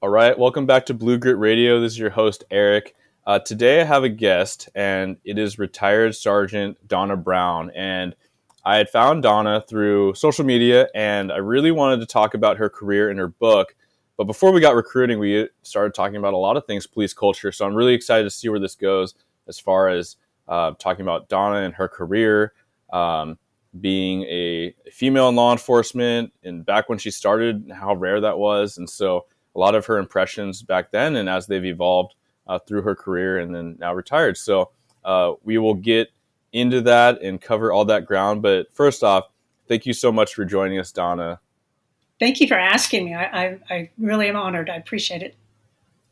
All right, welcome back to Blue Grit Radio. This is your host, Eric. Today I have a guest, and it is retired Sergeant Donna Brown. And I had found Donna through social media, and I really wanted to talk about her career and her book. But before we got recruiting, we started talking about a lot of things police culture. So I'm really excited to see where this goes as far as talking about Donna and her career, being a female in law enforcement, and back when she started, how rare that was. And so a lot of her impressions back then and as they've evolved through her career and then now retired. So we will get into that and cover all that ground. But first off, thank you so much for joining us, Donna. Thank you for asking me. I really am honored. I appreciate it.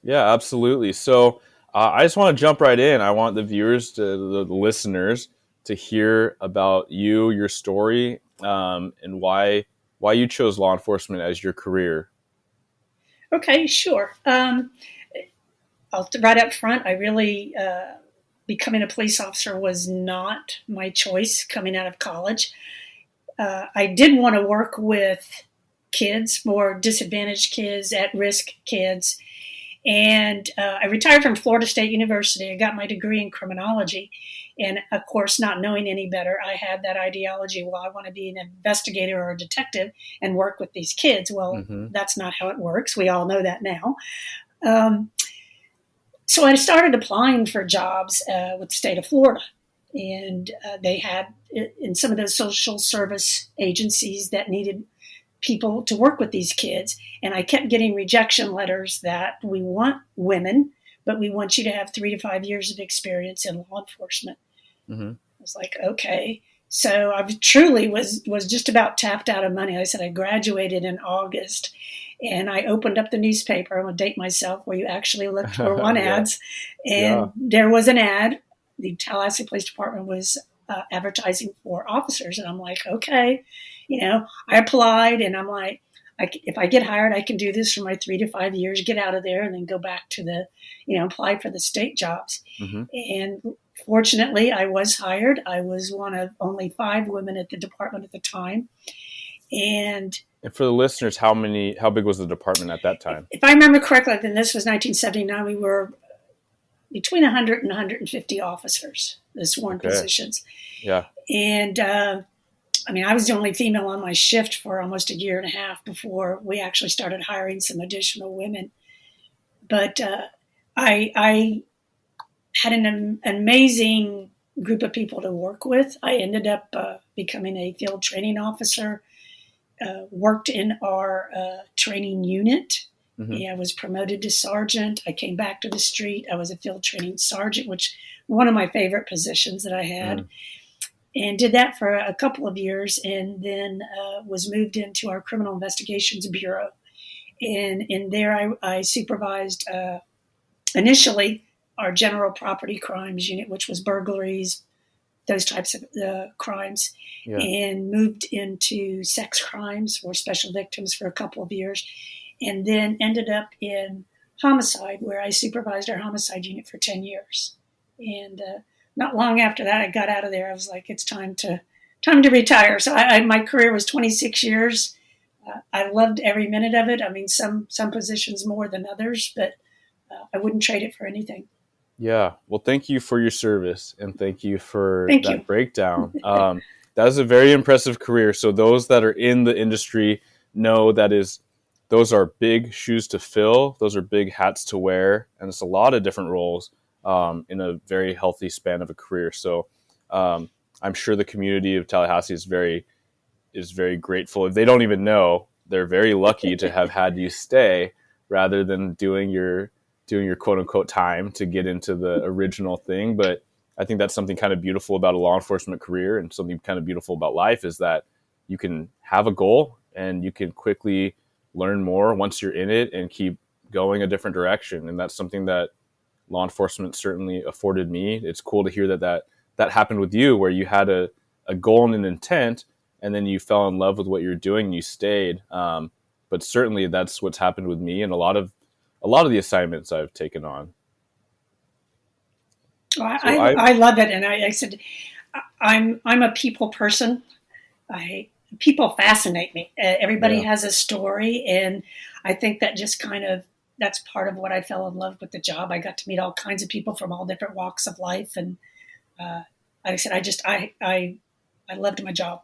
Yeah, absolutely. So I just want to jump right in. I want the viewers, the listeners, to hear about you, your story, and why you chose law enforcement as your career. Okay, sure. Right up front, I really, becoming a police officer was not my choice coming out of college. I did want to work with kids, more disadvantaged kids, at-risk kids. And I retired from Florida State University. I got my degree in criminology. And of course, not knowing any better, I had that ideology, well, I want to be an investigator or a detective and work with these kids. Well, That's not how it works. We all know that now. So I started applying for jobs with the state of Florida. And they had in some of those social service agencies that needed people to work with these kids. And I kept getting rejection letters that we want women, but we want you to have 3 to 5 years of experience in law enforcement. I was like, okay. So I truly was just about tapped out of money. I said I graduated in August, and I opened up the newspaper. I'm going to date myself, where you actually look for one ads. And there was an ad. The Tallahassee Police Department was advertising for officers. And I'm like, okay. I applied, and I'm like, if I get hired, I can do this for my 3 to 5 years, get out of there, and then go back to apply for the state jobs. And fortunately, I was hired. I was one of only 5 women at the department at the time. And for the listeners, how big was the department at that time? If I remember correctly, then this was 1979. We were between 100 and 150 officers, the sworn positions. Yeah. And I was the only female on my shift for almost a year and a half before we actually started hiring some additional women. But I had an amazing group of people to work with. I ended up becoming a field training officer, worked in our training unit. I was promoted to sergeant. I came back to the street. I was a field training sergeant, which one of my favorite positions that I had. And did that for a couple of years, and then was moved into our Criminal Investigations Bureau. And in there, I supervised initially our General Property Crimes Unit, which was burglaries, those types of crimes, and moved into sex crimes or special victims for a couple of years, and then ended up in homicide, where I supervised our homicide unit for 10 years. And not long after that, I got out of there. I was like, it's time to retire. So my career was 26 years. I loved every minute of it. Some positions more than others, but I wouldn't trade it for anything. Yeah. Well, thank you for your service, and thank you for that breakdown. That is a very impressive career. So those that are in the industry know those are big shoes to fill. Those are big hats to wear, and it's a lot of different roles in a very healthy span of a career. So I'm sure the community of Tallahassee is very grateful. If they don't even know, they're very lucky to have had you stay rather than doing your quote unquote time to get into the original thing. But I think that's something kind of beautiful about a law enforcement career, and something kind of beautiful about life is that you can have a goal and you can quickly learn more once you're in it and keep going a different direction. And that's something that law enforcement certainly afforded me. It's cool to hear that happened with you, where you had a goal and an intent, and then you fell in love with what you're doing and you stayed. But certainly that's what's happened with me and a lot of the assignments I've taken on. I love it. And I said, I'm a people person. People fascinate me. Everybody has a story. And I think that just kind of that's part of what I fell in love with the job. I got to meet all kinds of people from all different walks of life, and like I said, I loved my job.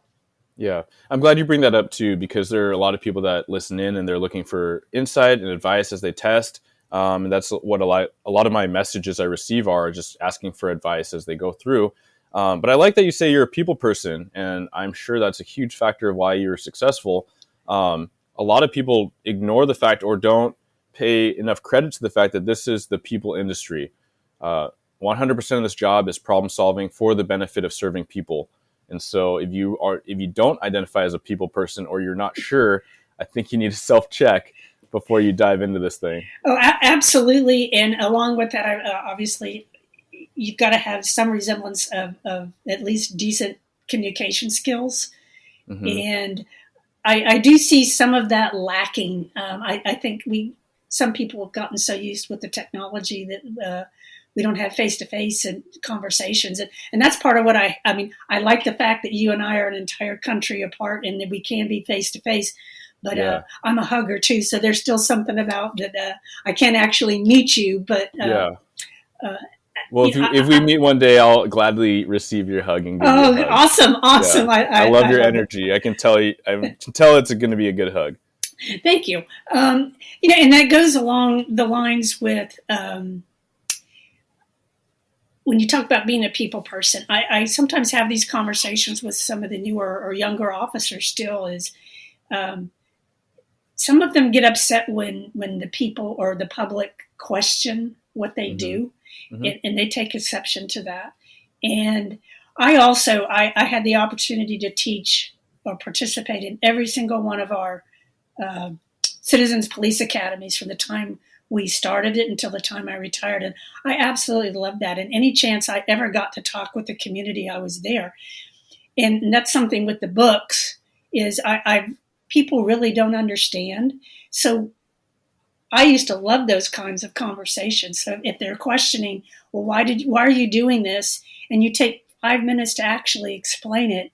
Yeah, I'm glad you bring that up too, because there are a lot of people that listen in and they're looking for insight and advice as they test. And that's what a lot of my messages I receive are just asking for advice as they go through. But I like that you say you're a people person, and I'm sure that's a huge factor of why you're successful. A lot of people ignore the fact or don't pay enough credit to the fact that this is the people industry. 100% of this job is problem solving for the benefit of serving people. And so if you don't identify as a people person, or you're not sure, I think you need to self-check before you dive into this thing. Oh, absolutely. And along with that, obviously, you've got to have some resemblance of at least decent communication skills. Mm-hmm. And I do see some of that lacking. I think some people have gotten so used with the technology that we don't have face-to-face and conversations. And that's part of what I like the fact that you and I are an entire country apart and that we can be face-to-face, but I'm a hugger too. So there's still something about that. I can't actually meet you, but well, if we meet one day, I'll gladly receive your hug and give you a hug. Awesome. Yeah. I love your energy. I can tell it's going to be a good hug. Thank you. And that goes along the lines with, when you talk about being a people person, I sometimes have these conversations with some of the newer or younger officers still is, some of them get upset when the people or the public question what they mm-hmm. do, mm-hmm. and they take exception to that. And I had the opportunity to teach or participate in every single one of our citizens police academies from the time we started it until the time I retired. And I absolutely loved that. And any chance I ever got to talk with the community, I was there. And that's something with the books is people really don't understand. So I used to love those kinds of conversations. So if they're questioning, well, why are you doing this? And you take 5 minutes to actually explain it.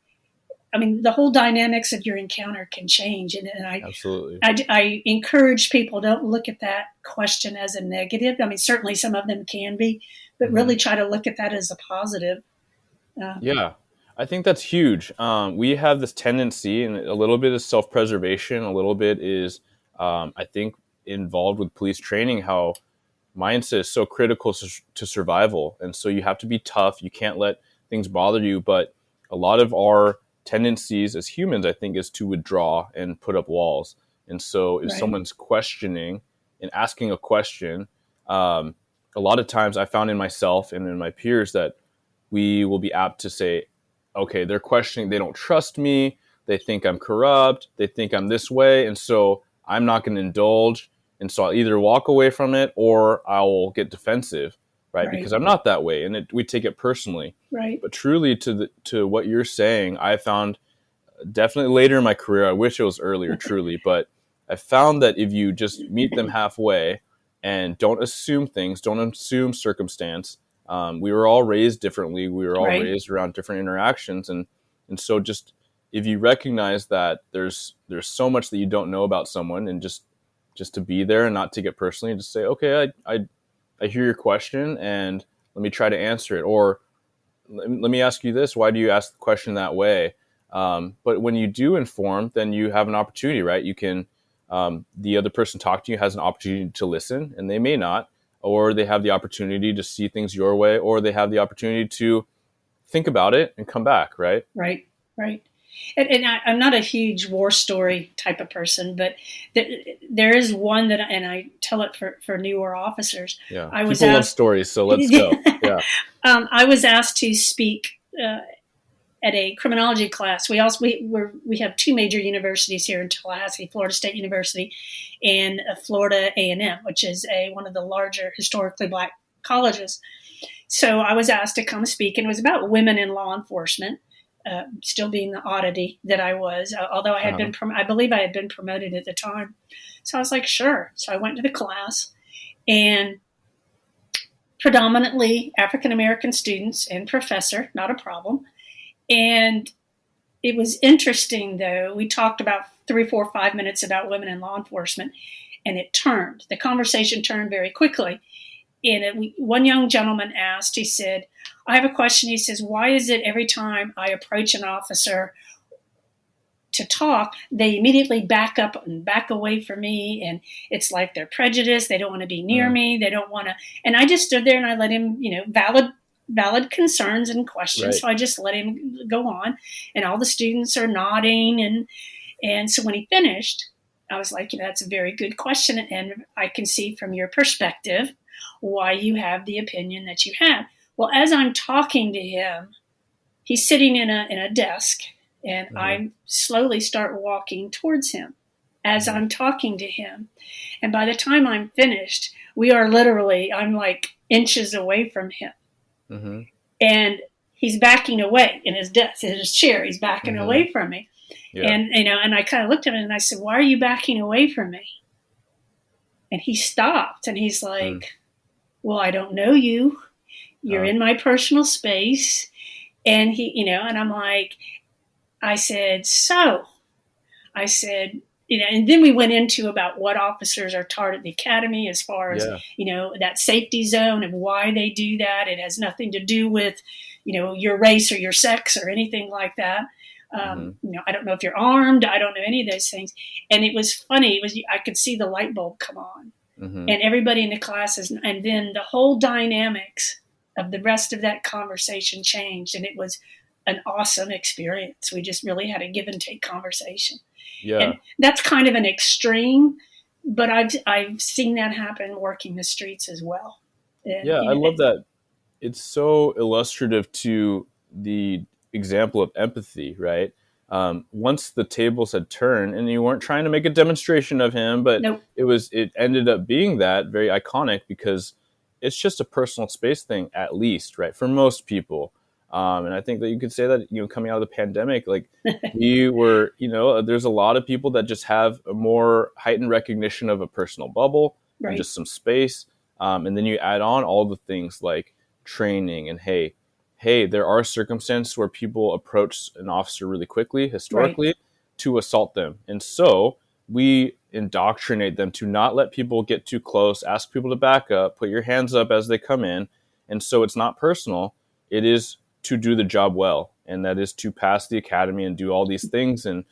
I mean, the whole dynamics of your encounter can change. And absolutely. I encourage people, don't look at that question as a negative. I mean, certainly some of them can be, but mm-hmm. really try to look at that as a positive. Yeah, I think that's huge. We have this tendency, and a little bit of self-preservation, a little bit is, I think, involved with police training, how mindset is so critical to survival. And so you have to be tough. You can't let things bother you. But a lot of our tendencies as humans, I think, is to withdraw and put up walls. And so if someone's questioning and asking a question, a lot of times I found in myself and in my peers that we will be apt to say, okay, they're questioning, they don't trust me, they think I'm corrupt, they think I'm this way, and so I'm not going to indulge. And so I'll either walk away from it or I'll get defensive, right? Because I'm not that way, and we take it personally. Right. But truly, to what you're saying, I found definitely later in my career, I wish it was earlier, truly, but I found that if you just meet them halfway and don't assume things, don't assume circumstance, we were all raised differently. We were all raised around different interactions. And so just if you recognize that there's so much that you don't know about someone, and just to be there and not take it personally, and just say, okay, I hear your question and let me try to answer it. Or let me ask you this, why do you ask the question that way? But when you do inform, then you have an opportunity, right? You can, the other person talking to you has an opportunity to listen, and they may not, or they have the opportunity to see things your way, or they have the opportunity to think about it and come back, right? Right. And I'm not a huge war story type of person, but there is one that, and I tell it for newer officers. Yeah, people love stories, so let's go. Yeah. I was asked to speak at a criminology class. We have two major universities here in Tallahassee: Florida State University and Florida A&M, which is one of the larger historically Black colleges. So I was asked to come speak, and it was about women in law enforcement. Still being the oddity that I was, although I had been, I believe I had been promoted at the time. So I was like, sure. So I went to the class, and predominantly African-American students and professor, not a problem. And it was interesting, though. We talked about 3, 4, 5 minutes about women in law enforcement. and the conversation turned very quickly. And one young gentleman asked, he said, I have a question. He says, why is it every time I approach an officer to talk, they immediately back up and back away from me? And it's like they're prejudiced. They don't want to be near me. They don't want to. And I just stood there and I let him, valid concerns and questions. Right. So I just let him go on, and all the students are nodding. And so when he finished, I was like, that's a very good question. And I can see from your perspective why you have the opinion that you have. Well, as I'm talking to him, he's sitting in a desk, and I slowly start walking towards him as I'm talking to him. And by the time I'm finished, I'm like inches away from him. Mm-hmm. And he's backing away in his desk, in his chair. He's backing away from me. Yeah. And I kind of looked at him and I said, why are you backing away from me? And he stopped and he's like, well, I don't know you. You're in my personal space. And and I'm like, I said, and then we went into about what officers are taught at the academy as far as, that safety zone and why they do that. It has nothing to do with, your race or your sex or anything like that. I don't know if you're armed. I don't know any of those things. And it was funny. I could see the light bulb come on, and everybody in the classes, and then the whole dynamics of the rest of that conversation changed. And it was an awesome experience. We just really had a give and take conversation. Yeah. And that's kind of an extreme, but I've seen that happen working the streets as well. And, I love that. It's so illustrative to the example of empathy, right? Once the tables had turned and you weren't trying to make a demonstration of him, but it ended up being that very iconic because it's just a personal space thing, at least, right? For most people. And I think that you could say that, coming out of the pandemic, like we were, there's a lot of people that just have a more heightened recognition of a personal bubble and just some space. And then you add on all the things like training and, hey, there are circumstances where people approach an officer really quickly, historically, to assault them. And so we indoctrinate them to not let people get too close, ask people to back up, put your hands up as they come in. And so it's not personal. It is to do the job well. And that is to pass the academy and do all these things and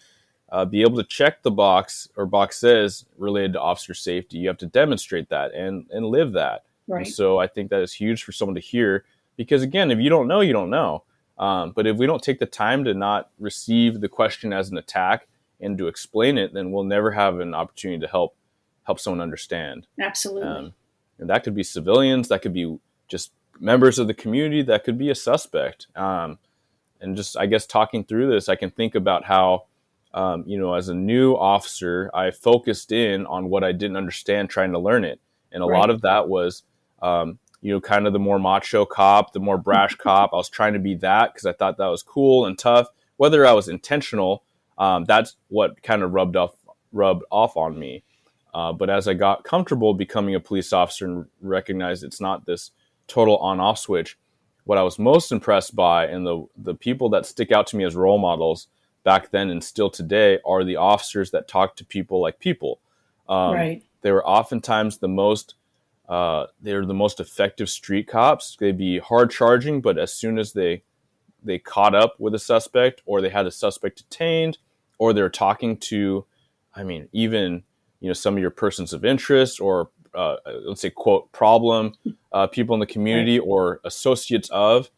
be able to check the box or boxes related to officer safety. You have to demonstrate that and live that. Right. And so I think that is huge for someone to hear. Because again, if you don't know, you don't know. But if we don't take the time to not receive the question as an attack and to explain it, then we'll never have an opportunity to help someone understand. Absolutely. And that could be civilians, that could be just members of the community, that could be a suspect. And just, I guess, talking through this, I can think about how, as a new officer, I focused in on what I didn't understand, trying to learn it. And a lot of that was, kind of the more macho cop, the more brash cop. I was trying to be that because I thought that was cool and tough. Whether I was intentional, that's what kind of rubbed off on me. But as I got comfortable becoming a police officer and recognized it's not this total on-off switch, what I was most impressed by, and the people that stick out to me as role models back then and still today, are the officers that talk to people like people. They were oftentimes the most effective street cops. They'd be hard charging, but as soon as they caught up with a suspect, or they had a suspect detained, or they're talking to, even, some of your persons of interest, or let's say, quote, problem people in the community, or associates of,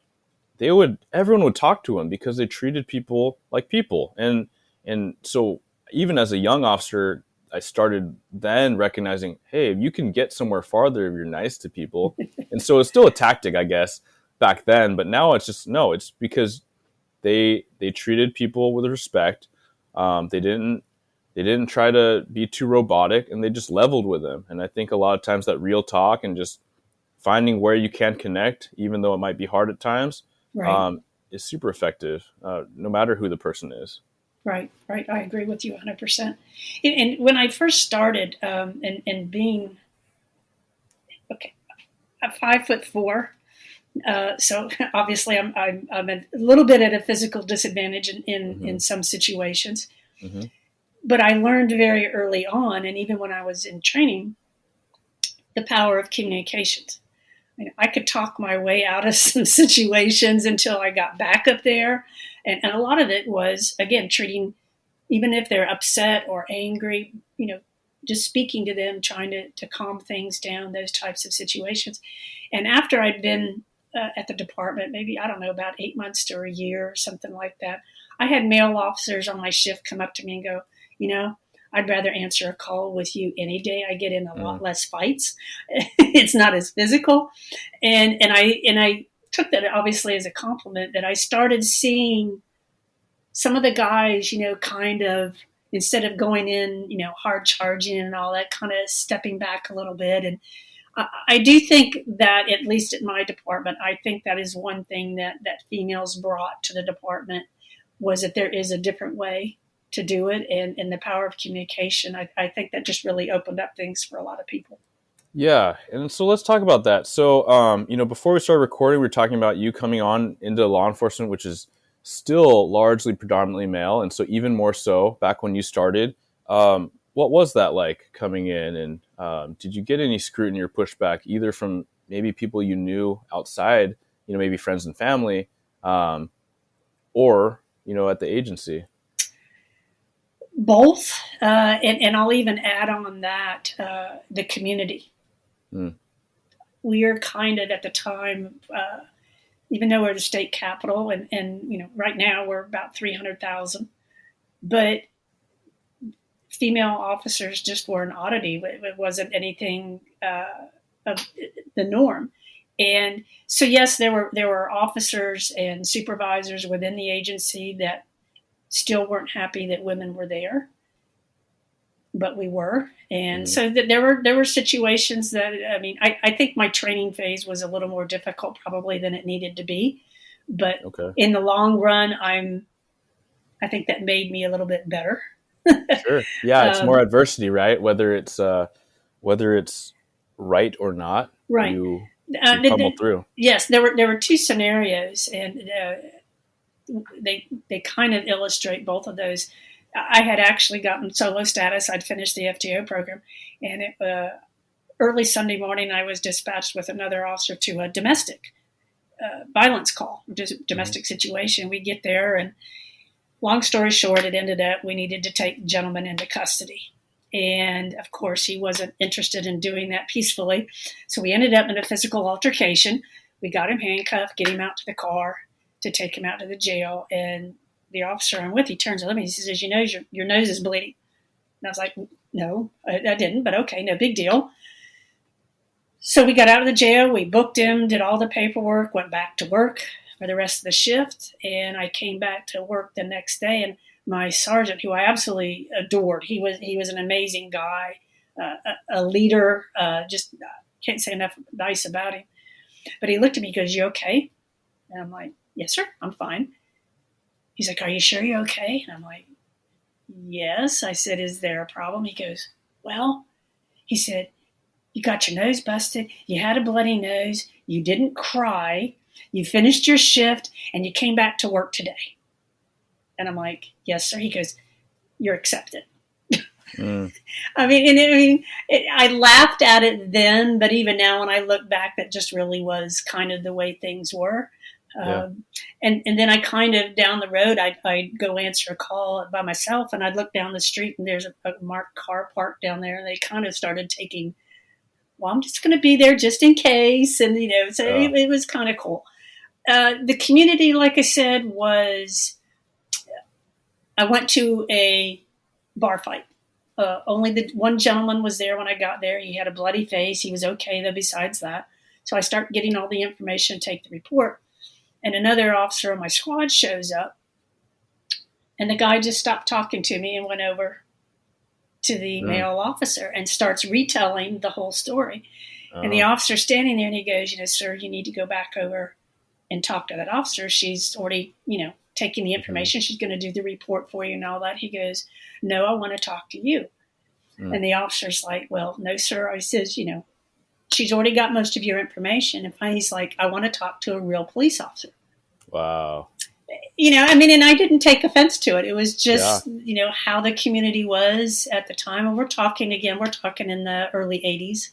everyone would talk to them because they treated people like people. And so even as a young officer, I started then recognizing, hey, you can get somewhere farther if you're nice to people. And so it's still a tactic, I guess, back then. But now it's just, no, it's because they treated people with respect. They didn't try to be too robotic, and they just leveled with them. And I think a lot of times that real talk and just finding where you can connect, even though it might be hard at times, is super effective, no matter who the person is. Right. I agree with you 100%. And when I first started, and being, I'm 5'4", so obviously I'm a little bit at a physical disadvantage in some situations. Mm-hmm. But I learned very early on, and even when I was in training, the power of communications. I could talk my way out of some situations until I got back up there. And a lot of it was, again, treating, even if they're upset or angry, just speaking to them, trying to calm things down, those types of situations. And after I'd been at the department, maybe, I don't know, about 8 months to a year or something like that, I had male officers on my shift come up to me and go, I'd rather answer a call with you any day. I get in a lot less fights. It's not as physical. And I took that obviously as a compliment, that I started seeing some of the guys, kind of, instead of going in, hard charging and all that, kind of stepping back a little bit. And I do think that, at least at my department, I think that is one thing that females brought to the department, was that there is a different way to do it, and the power of communication. I think that just really opened up things for a lot of people. Yeah, and so let's talk about that. So, before we started recording, we were talking about you coming on into law enforcement, which is still largely predominantly male, and so even more so back when you started. What was that like coming in, and did you get any scrutiny or pushback, either from maybe people you knew outside, maybe friends and family, or at the agency? Both, and I'll even add on that, the community. We are kind of, at the time, even though we're the state capital, and right now we're about 300,000, but female officers just were an oddity. It wasn't anything of the norm. And so, yes, there were officers and supervisors within the agency that still weren't happy that women were there, but we were. And so there were situations that, I think my training phase was a little more difficult probably than it needed to be, but in the long run, I think that made me a little bit better. Sure. Yeah. It's more adversity, right? Whether it's right or not, right. You pummel through. Yes. There were two scenarios, and they kind of illustrate both of those. I had actually gotten solo status. I'd finished the FTO program, and early Sunday morning, I was dispatched with another officer to a domestic violence call, domestic situation. We get there, and long story short, it ended up we needed to take the gentleman into custody. And of course, he wasn't interested in doing that peacefully. So we ended up in a physical altercation. We got him handcuffed, get him out to the car to take him out to the jail. And the officer I'm with, he turns to me, he says, your nose is bleeding. And I was like, no, I didn't, but okay, no big deal. So we got out of the jail, we booked him, did all the paperwork, went back to work for the rest of the shift. And I came back to work the next day, and my sergeant, who I absolutely adored, he was an amazing guy, a leader, just can't say enough nice about him. But he looked at me, he goes, you okay? And I'm like, yes, sir, I'm fine. He's like, are you sure you're okay? And I'm like, yes. I said, is there a problem? He goes, well, he said, you got your nose busted, you had a bloody nose, you didn't cry, you finished your shift, and you came back to work today. And I'm like, yes, sir. He goes, you're accepted. I laughed at it then, but even now when I look back, that just really was kind of the way things were. Yeah. And then I kind of, down the road, I'd go answer a call by myself, and I'd look down the street, and there's a marked car parked down there, and they kind of started taking, well, I'm just going to be there just in case. And, so it was kind of cool. The community, like I said, was, I went to a bar fight. Only the one gentleman was there when I got there. He had a bloody face. He was okay, though, besides that. So I start getting all the information, take the report. And another officer on my squad shows up. And the guy just stopped talking to me and went over to the male officer and starts retelling the whole story. And the officer's standing there, and he goes, sir, you need to go back over and talk to that officer. She's already, taking the information. She's going to do the report for you and all that. He goes, no, I want to talk to you. And the officer's like, well, no, sir. I says, she's already got most of your information. And he's like, I want to talk to a real police officer. Wow. I mean, and I didn't take offense to it. It was Yeah. just, how the community was at the time. And we're talking in the early 80s.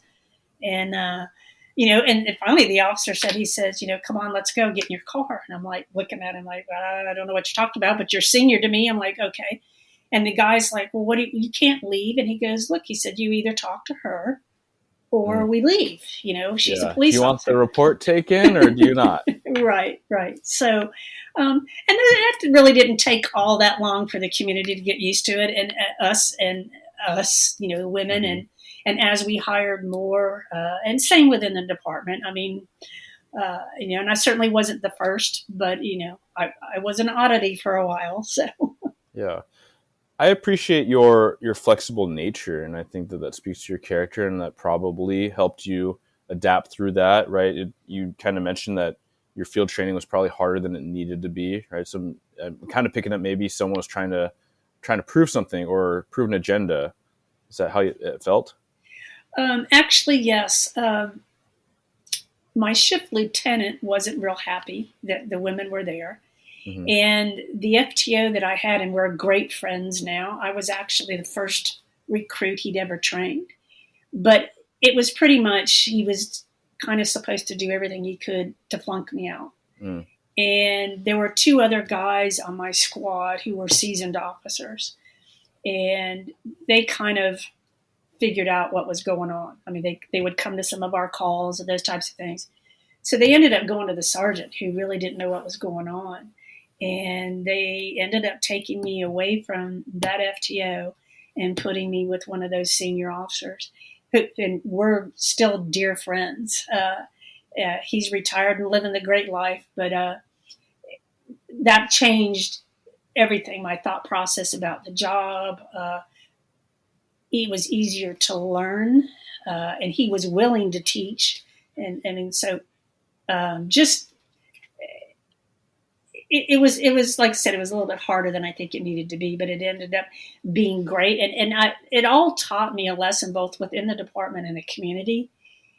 And, and finally the officer said, he says, come on, let's go, get in your car. And I'm like, looking at him like, I don't know what you're talking about, but you're senior to me. I'm like, okay. And the guy's like, well, you can't leave. And he goes, look, he said, you either talk to her or we leave. She's a Yeah. Do police you want the officer. report taken or do you not? Right. So, and that really didn't take all that long for the community to get used to it, and us, women, Mm-hmm. and as we hired more, and same within the department. I mean, and I certainly wasn't the first, but I was an oddity for a while. So Yeah. I appreciate your flexible nature, and I think that speaks to your character, and that probably helped you adapt through that, right? You kind of mentioned that your field training was probably harder than it needed to be, right? So I'm kind of picking up maybe someone was trying to prove something or prove an agenda. Is that how it felt? actually, yes. My shift lieutenant wasn't real happy that the women were there. Mm-hmm. And the FTO that I had, and we're great friends now, I was actually the first recruit he'd ever trained. But it was pretty much, he was kind of supposed to do everything he could to flunk me out. Mm. And there were two other guys on my squad who were seasoned officers. And they kind of figured out what was going on. I mean, they would come to some of our calls and those types of things. So they ended up going to the sergeant, who really didn't know what was going on. And they ended up taking me away from that FTO and putting me with one of those senior officers. And we're still dear friends. He's retired and living the great life, but that changed everything, my thought process about the job. It was easier to learn, and he was willing to teach. And so just it was like I said, it was a little bit harder than I think it needed to be, but it ended up being great. And it all taught me a lesson, both within the department and the community,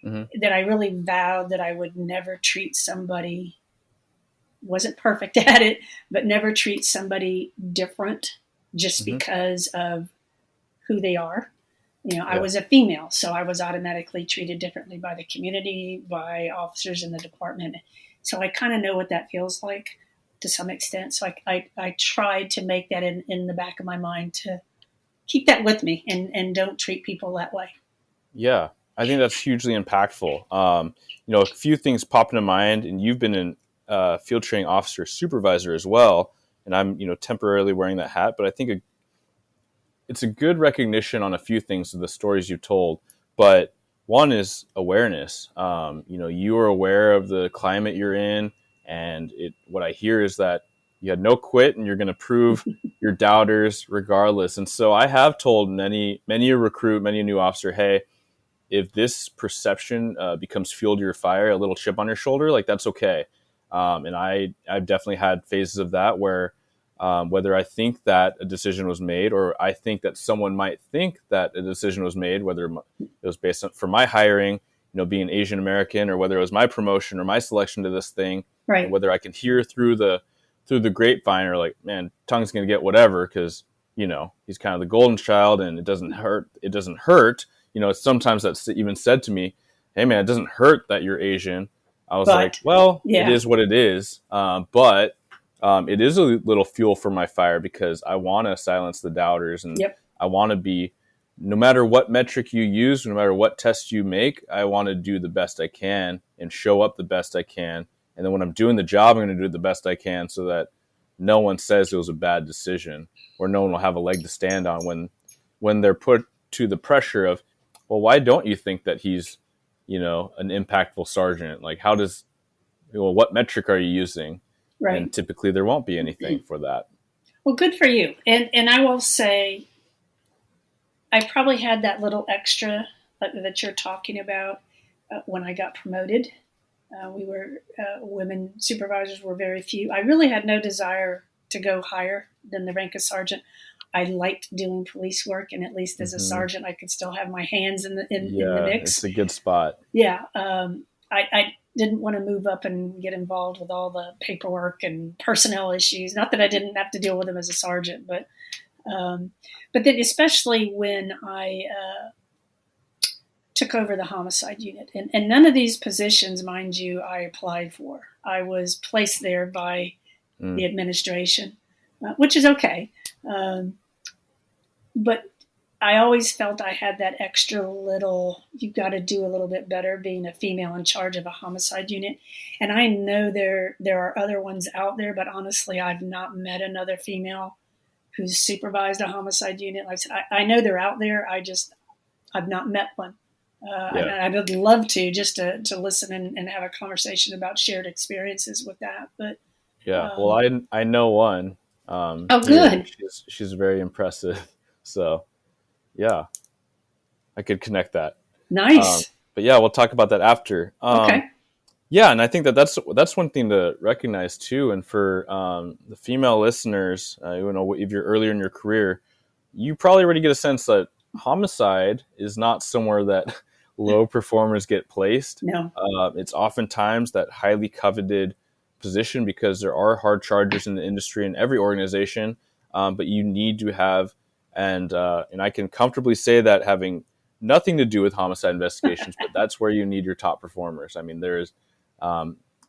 Mm-hmm. that I really vowed that I would never treat somebody, wasn't perfect at it, but never treat somebody different just Mm-hmm. because of who they are. I Yeah. was a female, so I was automatically treated differently by the community, by officers in the department. So I kind of know what that feels like to some extent. So I tried to make that in the back of my mind, to keep that with me, and don't treat people that way. Yeah, I think that's hugely impactful. A few things pop into mind, and you've been in field training officer supervisor as well, and I'm temporarily wearing that hat, but I think it's a good recognition on a few things of the stories you told. But one is awareness. You are aware of the climate you're in, and what I hear is that you had no quit, and you're going to prove your doubters regardless. And so I have told many a recruit, many a new officer, hey, if this perception becomes fuel to your fire, a little chip on your shoulder, like that's okay. And I've definitely had phases of that where whether I think that a decision was made or I think that someone might think that a decision was made, whether it was based on for my hiring, being Asian American, or whether it was my promotion or my selection to this thing, Right. and whether I can hear through the grapevine or like, man, Tongue's going to get whatever because he's kind of the golden child and it doesn't hurt. It doesn't hurt. Sometimes that's even said to me, hey man, it doesn't hurt that you're Asian. I was like, well, yeah. It is what it is. But it is a little fuel for my fire because I want to silence the doubters, and Yep. I want to be, no matter what metric you use, no matter what test you make, I want to do the best I can and show up the best I can. And then when I'm doing the job, I'm going to do it the best I can so that no one says it was a bad decision, or no one will have a leg to stand on when they're put to the pressure of, well, why don't you think that he's, an impactful sergeant? Like, what metric are you using? Right. And typically there won't be anything for that. Well, good for you. And I will say, I probably had that little extra that you're talking about when I got promoted. Women supervisors were very few. I really had no desire to go higher than the rank of sergeant. I liked doing police work, and at least as a sergeant, I could still have my hands in the mix. It's a good spot. Yeah. didn't want to move up and get involved with all the paperwork and personnel issues. Not that I didn't have to deal with them as a sergeant, but then especially when I took over the homicide unit, and none of these positions, mind you, I applied for. I was placed there by the administration, which is okay. But I always felt I had that extra little, you've got to do a little bit better being a female in charge of a homicide unit. And I know there are other ones out there, but honestly, I've not met another female who's supervised a homicide unit. Like I said, I know they're out there. I've not met one. And I would love to, just to listen and have a conversation about shared experiences with that. But well, I know one. Good. She's very impressive. So, yeah, I could connect that. Nice. But yeah, we'll talk about that after. Okay. Yeah, and I think that's one thing to recognize too. And for the female listeners, if you're earlier in your career, you probably already get a sense that homicide is not somewhere that low performers get placed. No. It's oftentimes that highly coveted position because there are hard chargers in the industry in every organization, but you need to have, and I can comfortably say that having nothing to do with homicide investigations, but that's where you need your top performers. I mean, there's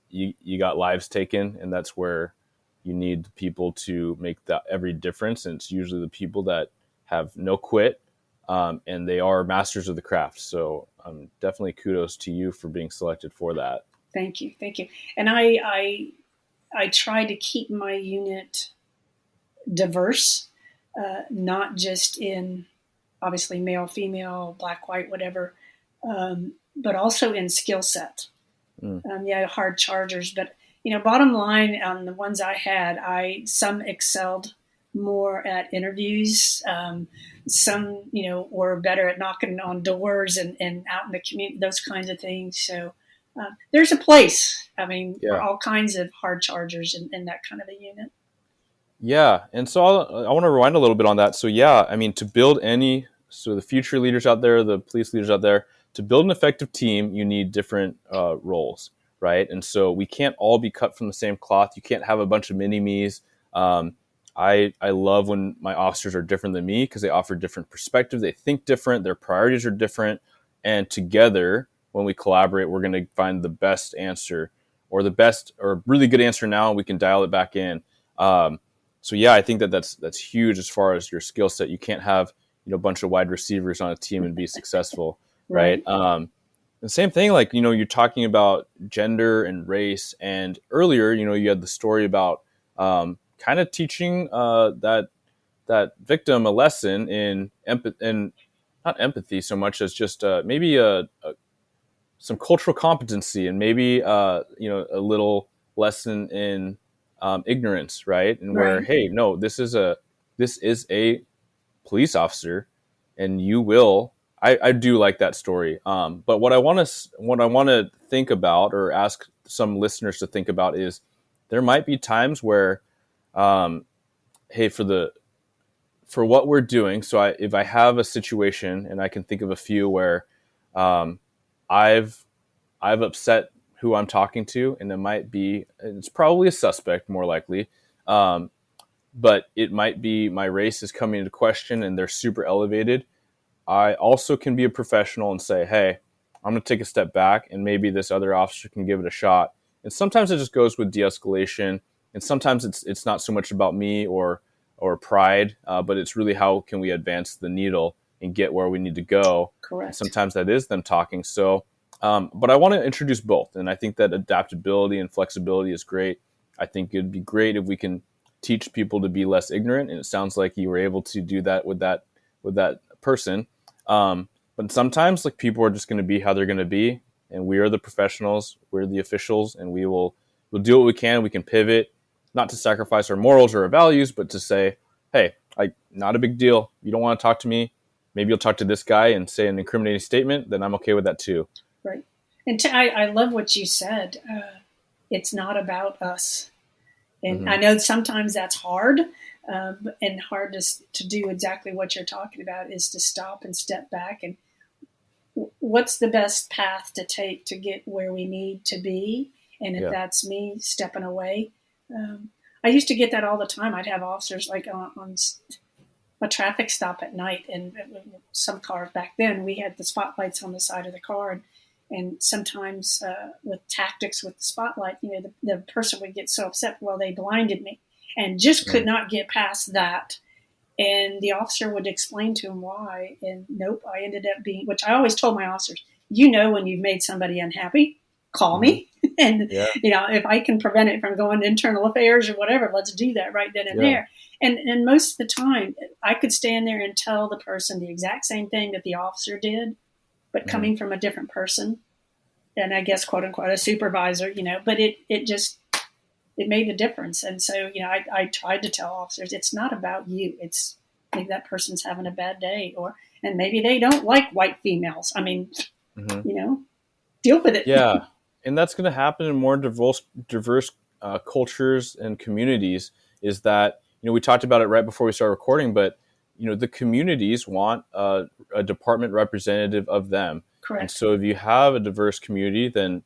you got lives taken, and that's where you need the people to make that every difference. And it's usually the people that have no quit, and they are masters of the craft. So definitely kudos to you for being selected for that. Thank you. And I try to keep my unit diverse, not just in obviously male, female, black, white, whatever, but also in skill set. Hard chargers, but bottom line, on the ones I had, some excelled more at interviews. Some, were better at knocking on doors and out in the community, those kinds of things. So there's a place, for all kinds of hard chargers in that kind of a unit. Yeah. And so I want to rewind a little bit on that. So to build the future leaders out there, the police leaders out there, to build an effective team, you need different roles, right? And so we can't all be cut from the same cloth. You can't have a bunch of mini-me's. I love when my officers are different than me because they offer different perspectives. They think different. Their priorities are different. And together, when we collaborate, we're going to find the best answer or a really good answer now, and we can dial it back in. I think that's huge as far as your skill set. You can't have a bunch of wide receivers on a team and be successful, right? The same thing, you're talking about gender and race, and earlier, you had the story about kind of teaching that victim a lesson in not empathy so much as just maybe some cultural competency, and maybe a little lesson in ignorance, right? And where, hey, no, this is a police officer, and you will. I do like that story. But what I want to think about, or ask some listeners to think about, is there might be times where, hey, for what we're doing. So if I have a situation, and I can think of a few where I've upset who I'm talking to, and it's probably a suspect more likely, but it might be my race is coming into question and they're super elevated. I also can be a professional and say, hey, I'm going to take a step back, and maybe this other officer can give it a shot. And sometimes it just goes with de-escalation, and sometimes it's not so much about me or pride, but it's really how can we advance the needle and get where we need to go. Correct. And sometimes that is them talking. So, but I want to introduce both, and I think that adaptability and flexibility is great. I think it'd be great if we can teach people to be less ignorant, and it sounds like you were able to do that with that person. But sometimes people are just going to be how they're going to be, and we are the professionals, we're the officials, and we'll do what we can. We can pivot, not to sacrifice our morals or our values, but to say, hey, not a big deal. You don't want to talk to me. Maybe you'll talk to this guy and say an incriminating statement. Then I'm okay with that too. Right. And I love what you said. It's not about us. And I know sometimes that's hard, and hard to do exactly what you're talking about, is to stop and step back. And what's the best path to take to get where we need to be? And if that's me stepping away, I used to get that all the time. I'd have officers like on a traffic stop at night, and some cars back then, we had the spotlights on the side of the car. And sometimes with tactics with the spotlight, the person would get so upset, well, they blinded me, and just could not get past that. And the officer would explain to him why. And nope, I ended up being, which I always told my officers, when you've made somebody unhappy, call me. And, if I can prevent it from going to internal affairs or whatever, let's do that right then and there. And most of the time, I could stand there and tell the person the exact same thing that the officer did, but coming from a different person. And I guess, quote unquote, a supervisor, but it made a difference. And so, I tried to tell officers, it's not about you. It's maybe that person's having a bad day, and maybe they don't like white females. I mean, deal with it. Yeah. And that's going to happen in more diverse cultures and communities, is that, we talked about it right before we started recording, but, the communities want a department representative of them. Correct. And so if you have a diverse community, then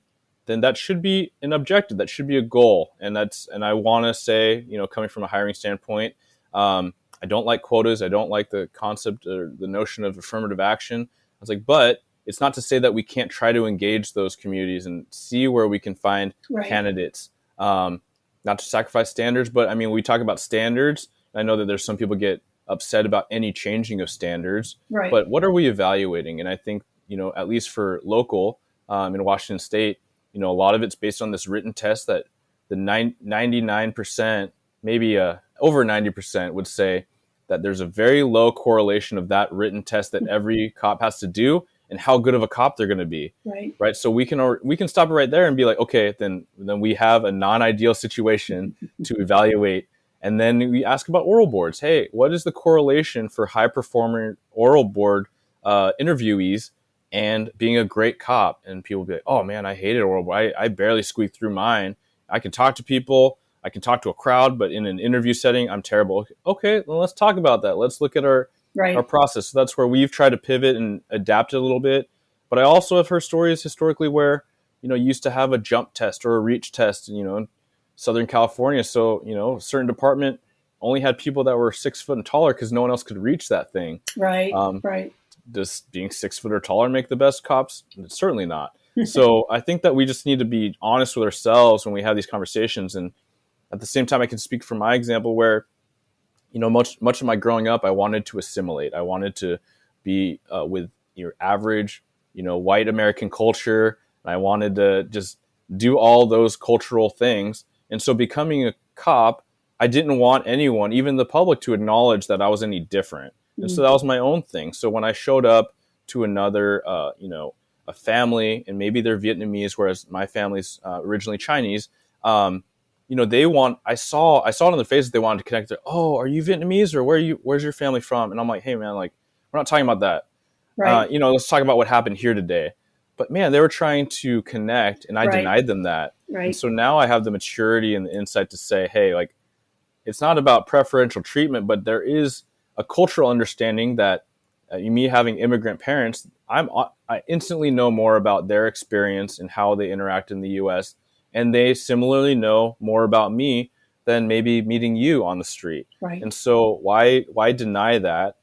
that should be an objective. That should be a goal. And I want to say, coming from a hiring standpoint, I don't like quotas. I don't like the concept or the notion of affirmative action. I was like, but it's not to say that we can't try to engage those communities and see where we can find candidates. Not to sacrifice standards, but I mean, we talk about standards. I know that there's some people get upset about any changing of standards, but what are we evaluating? And I think, at least for local in Washington State, a lot of it's based on this written test that the 99%, maybe over 90% would say that there's a very low correlation of that written test that every cop has to do and how good of a cop they're going to be. Right. So we can stop it right there and be like, okay, then we have a non-ideal situation to evaluate. And then we ask about oral boards. Hey, what is the correlation for high performing oral board interviewees and being a great cop? And people will be like, oh man, I hated oral board. I barely squeaked through mine. I can talk to people. I can talk to a crowd, but in an interview setting, I'm terrible. Okay, well, let's talk about that. Let's look at our process. So that's where we've tried to pivot and adapt it a little bit. But I also have heard stories historically where, you used to have a jump test or a reach test, in Southern California. So, a certain department only had people that were 6 foot and taller because no one else could reach that thing. Right. Does being 6 foot or taller make the best cops? Certainly not. So I think that we just need to be honest with ourselves when we have these conversations. And at the same time, I can speak from my example where, much of my growing up, I wanted to assimilate. I wanted to be with your average, white American culture. And I wanted to just do all those cultural things. And so becoming a cop, I didn't want anyone, even the public, to acknowledge that I was any different. And so that was my own thing. So when I showed up to another, a family, and maybe they're Vietnamese, whereas my family's originally Chinese, I saw it on their faces. They wanted to connect. Oh, are you Vietnamese, or where's your family from? And I'm like, hey man, like, we're not talking about that. Right. Let's talk about what happened here today. But man, they were trying to connect, and I denied them that. Right. And so now I have the maturity and the insight to say, hey, like, it's not about preferential treatment, but there is a cultural understanding that me having immigrant parents, I instantly know more about their experience and how they interact in the U.S., and they similarly know more about me than maybe meeting you on the street. Right. And so why deny that?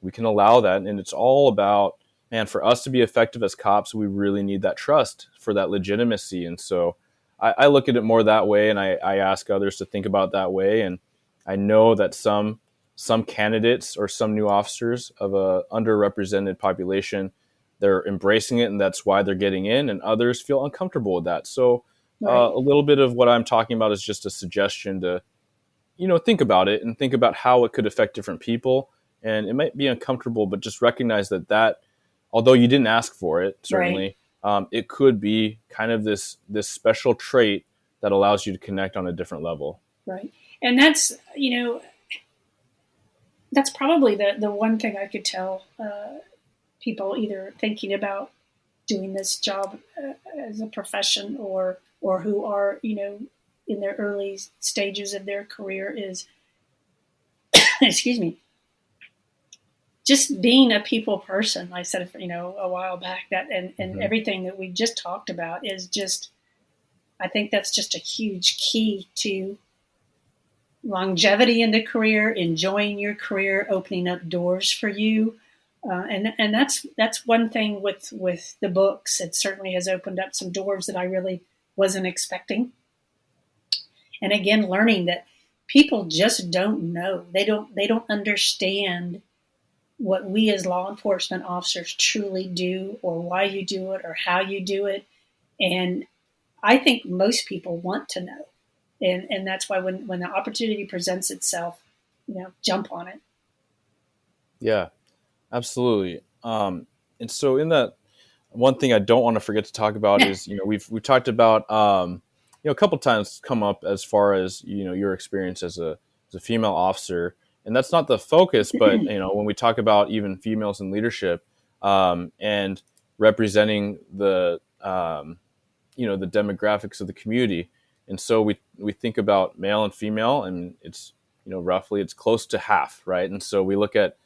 We can allow that, and it's all about, man, for us to be effective as cops, we really need that trust for that legitimacy. And so I look at it more that way, and I ask others to think about it that way. And I know that some candidates or some new officers of a underrepresented population, they're embracing it, and that's why they're getting in, and others feel uncomfortable with that. So a little bit of what I'm talking about is just a suggestion to, think about it and think about how it could affect different people. And it might be uncomfortable, but just recognize that although you didn't ask for it, certainly, it could be kind of this special trait that allows you to connect on a different level. Right. And that's, that's probably the one thing I could tell people either thinking about doing this job as a profession or who are, in their early stages of their career is, excuse me, just being a people person. I said, a while back that, and Mm-hmm. everything that we just talked about is just, I think that's just a huge key to longevity in the career, enjoying your career, opening up doors for you. And that's one thing with the books. It certainly has opened up some doors that I really wasn't expecting. And again, learning that people just don't know. They don't understand what we as law enforcement officers truly do, or why you do it, or how you do it. And I think most people want to know. And that's why when the opportunity presents itself, jump on it. Yeah, absolutely. And so in that, one thing I don't want to forget to talk about is, we've talked about, a couple times come up as far as, your experience as a female officer, and that's not the focus, but, when we talk about even females in leadership, and representing the demographics of the community. And so we think about male and female, and it's, roughly it's close to half, right? And so we look at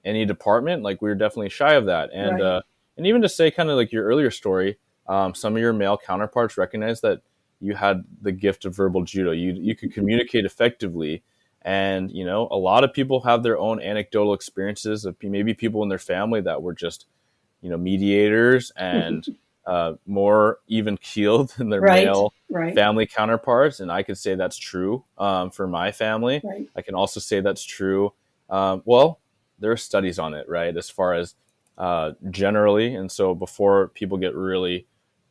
any department, like we're definitely shy of that. And Right. And even to say, kind of like your earlier story, some of your male counterparts recognize that you had the gift of verbal judo. You could communicate effectively, and a lot of people have their own anecdotal experiences of maybe people in their family that were just mediators and more even keeled than their Right. male Right. family counterparts. And I could say that's true for my family. Right. I can also say that's true. Well, there are studies on it, right? As far as generally. And so before people get really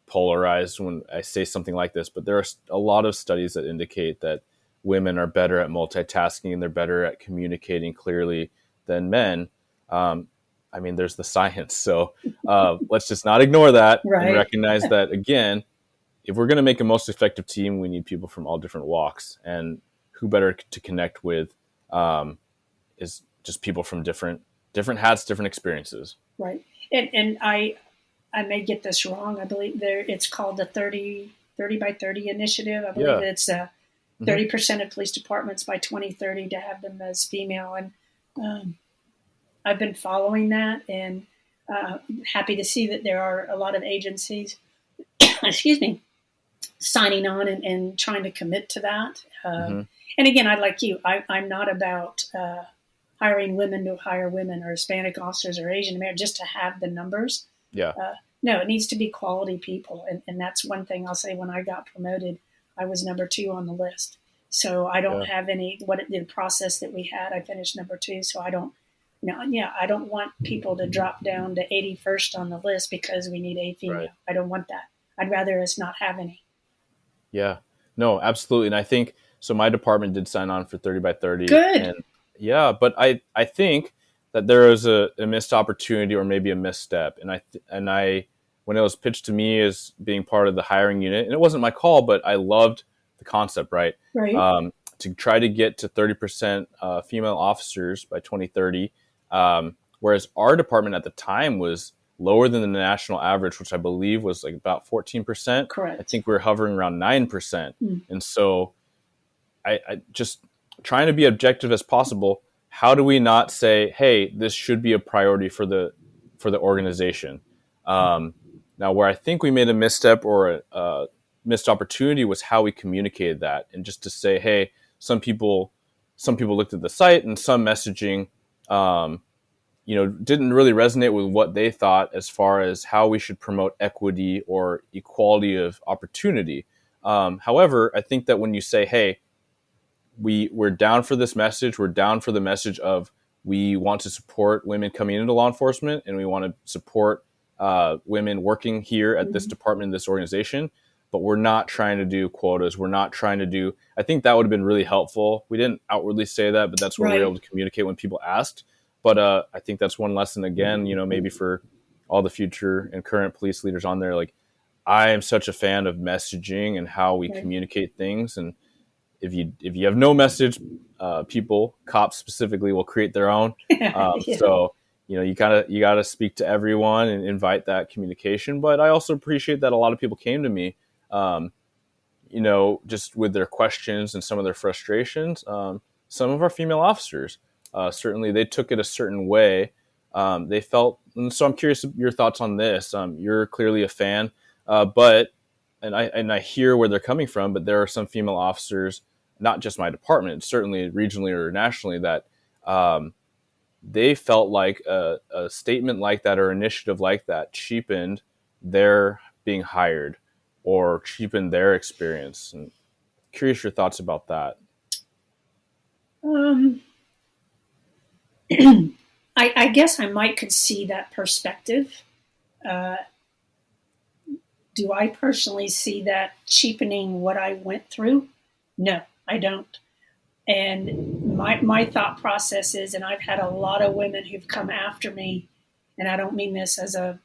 polarized when I say something like this, but there are a lot of studies that indicate that women are better at multitasking and they're better at communicating clearly than men. I mean, there's the science. So let's just not ignore that and Right. recognize that, again, if we're going to make a most effective team, we need people from all different walks. And who better to connect with is just people from different hats, different experiences. Right. And I may get this wrong. I believe it's called the 30 by 30 initiative. I believe Yeah. it's 30% of police departments by 2030 to have them as female. And I've been following that, and happy to see that there are a lot of agencies, excuse me, signing on and trying to commit to that. Mm-hmm. And again, I like you. I'm not about hiring women to hire women, or Hispanic officers, or Asian American, just to have the numbers. Yeah. No, it needs to be quality people. And that's one thing I'll say. When I got promoted, I was number 2 on the list. So I don't have any, the process that we had, I finished number 2. So I don't, I don't want people to drop down to 81st on the list because we need a female. Right. I don't want that. I'd rather us not have any. Yeah, no, absolutely. And I think, so my department did sign on for 30 by 30. Good. And yeah, but I think that there was a missed opportunity, or maybe a misstep. And I, when it was pitched to me as being part of the hiring unit, and it wasn't my call, but I loved the concept, right? Right. To try to get to 30% female officers by 2030. Whereas our department at the time was lower than the national average, which I believe was like about 14%. Correct. I think we were hovering around 9%. And so I just trying to be objective as possible. How do we not say, hey, this should be a priority for the organization? Now, where I think we made a misstep or a missed opportunity was how we communicated that, and just to say, hey, some people looked at the site, and some messaging, didn't really resonate with what they thought as far as how we should promote equity or equality of opportunity. However, I think that when you say, hey, we're down for this message, we're down for the message of we want to support women coming into law enforcement, and we want to support women working here at this department, this organization, but we're not trying to do quotas. We're not trying to do, I think that would have been really helpful. We didn't outwardly say that, but that's what we were able to communicate when people asked. But I think that's one lesson, again, maybe for all the future and current police leaders on there. Like, I am such a fan of messaging and how we communicate things. And if you have no message, cops specifically, will create their own. So, you gotta speak to everyone and invite that communication. But I also appreciate that a lot of people came to me, just with their questions and some of their frustrations. Some of our female officers, certainly they took it a certain way, they felt. And so I'm curious your thoughts on this. You're clearly a fan, but I hear where they're coming from. But there are some female officers, not just my department, certainly regionally or nationally, that they felt like a statement like that or initiative like that cheapened their being hired or cheapened their experience. And curious your thoughts about that. I guess I might could see that perspective. Uh, do I personally see that cheapening what I went through? No, I don't. And my thought process is, and I've had a lot of women who've come after me, and I don't mean this as an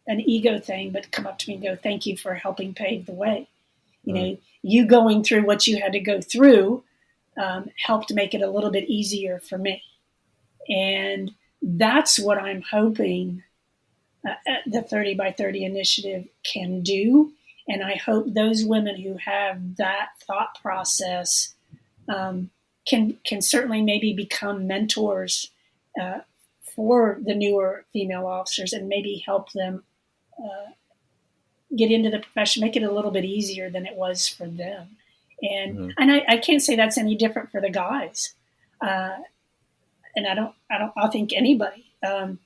ego thing, but come up to me and go, "Thank you for helping pave the way." You know, you going through what you had to go through helped make it a little bit easier for me. And that's what I'm hoping the 30 by 30 initiative can do. And I hope those women who have that thought process can certainly maybe become mentors for the newer female officers and maybe help them get into the profession, make it a little bit easier than it was for them. And I can't say that's any different for the guys. And I think anybody. A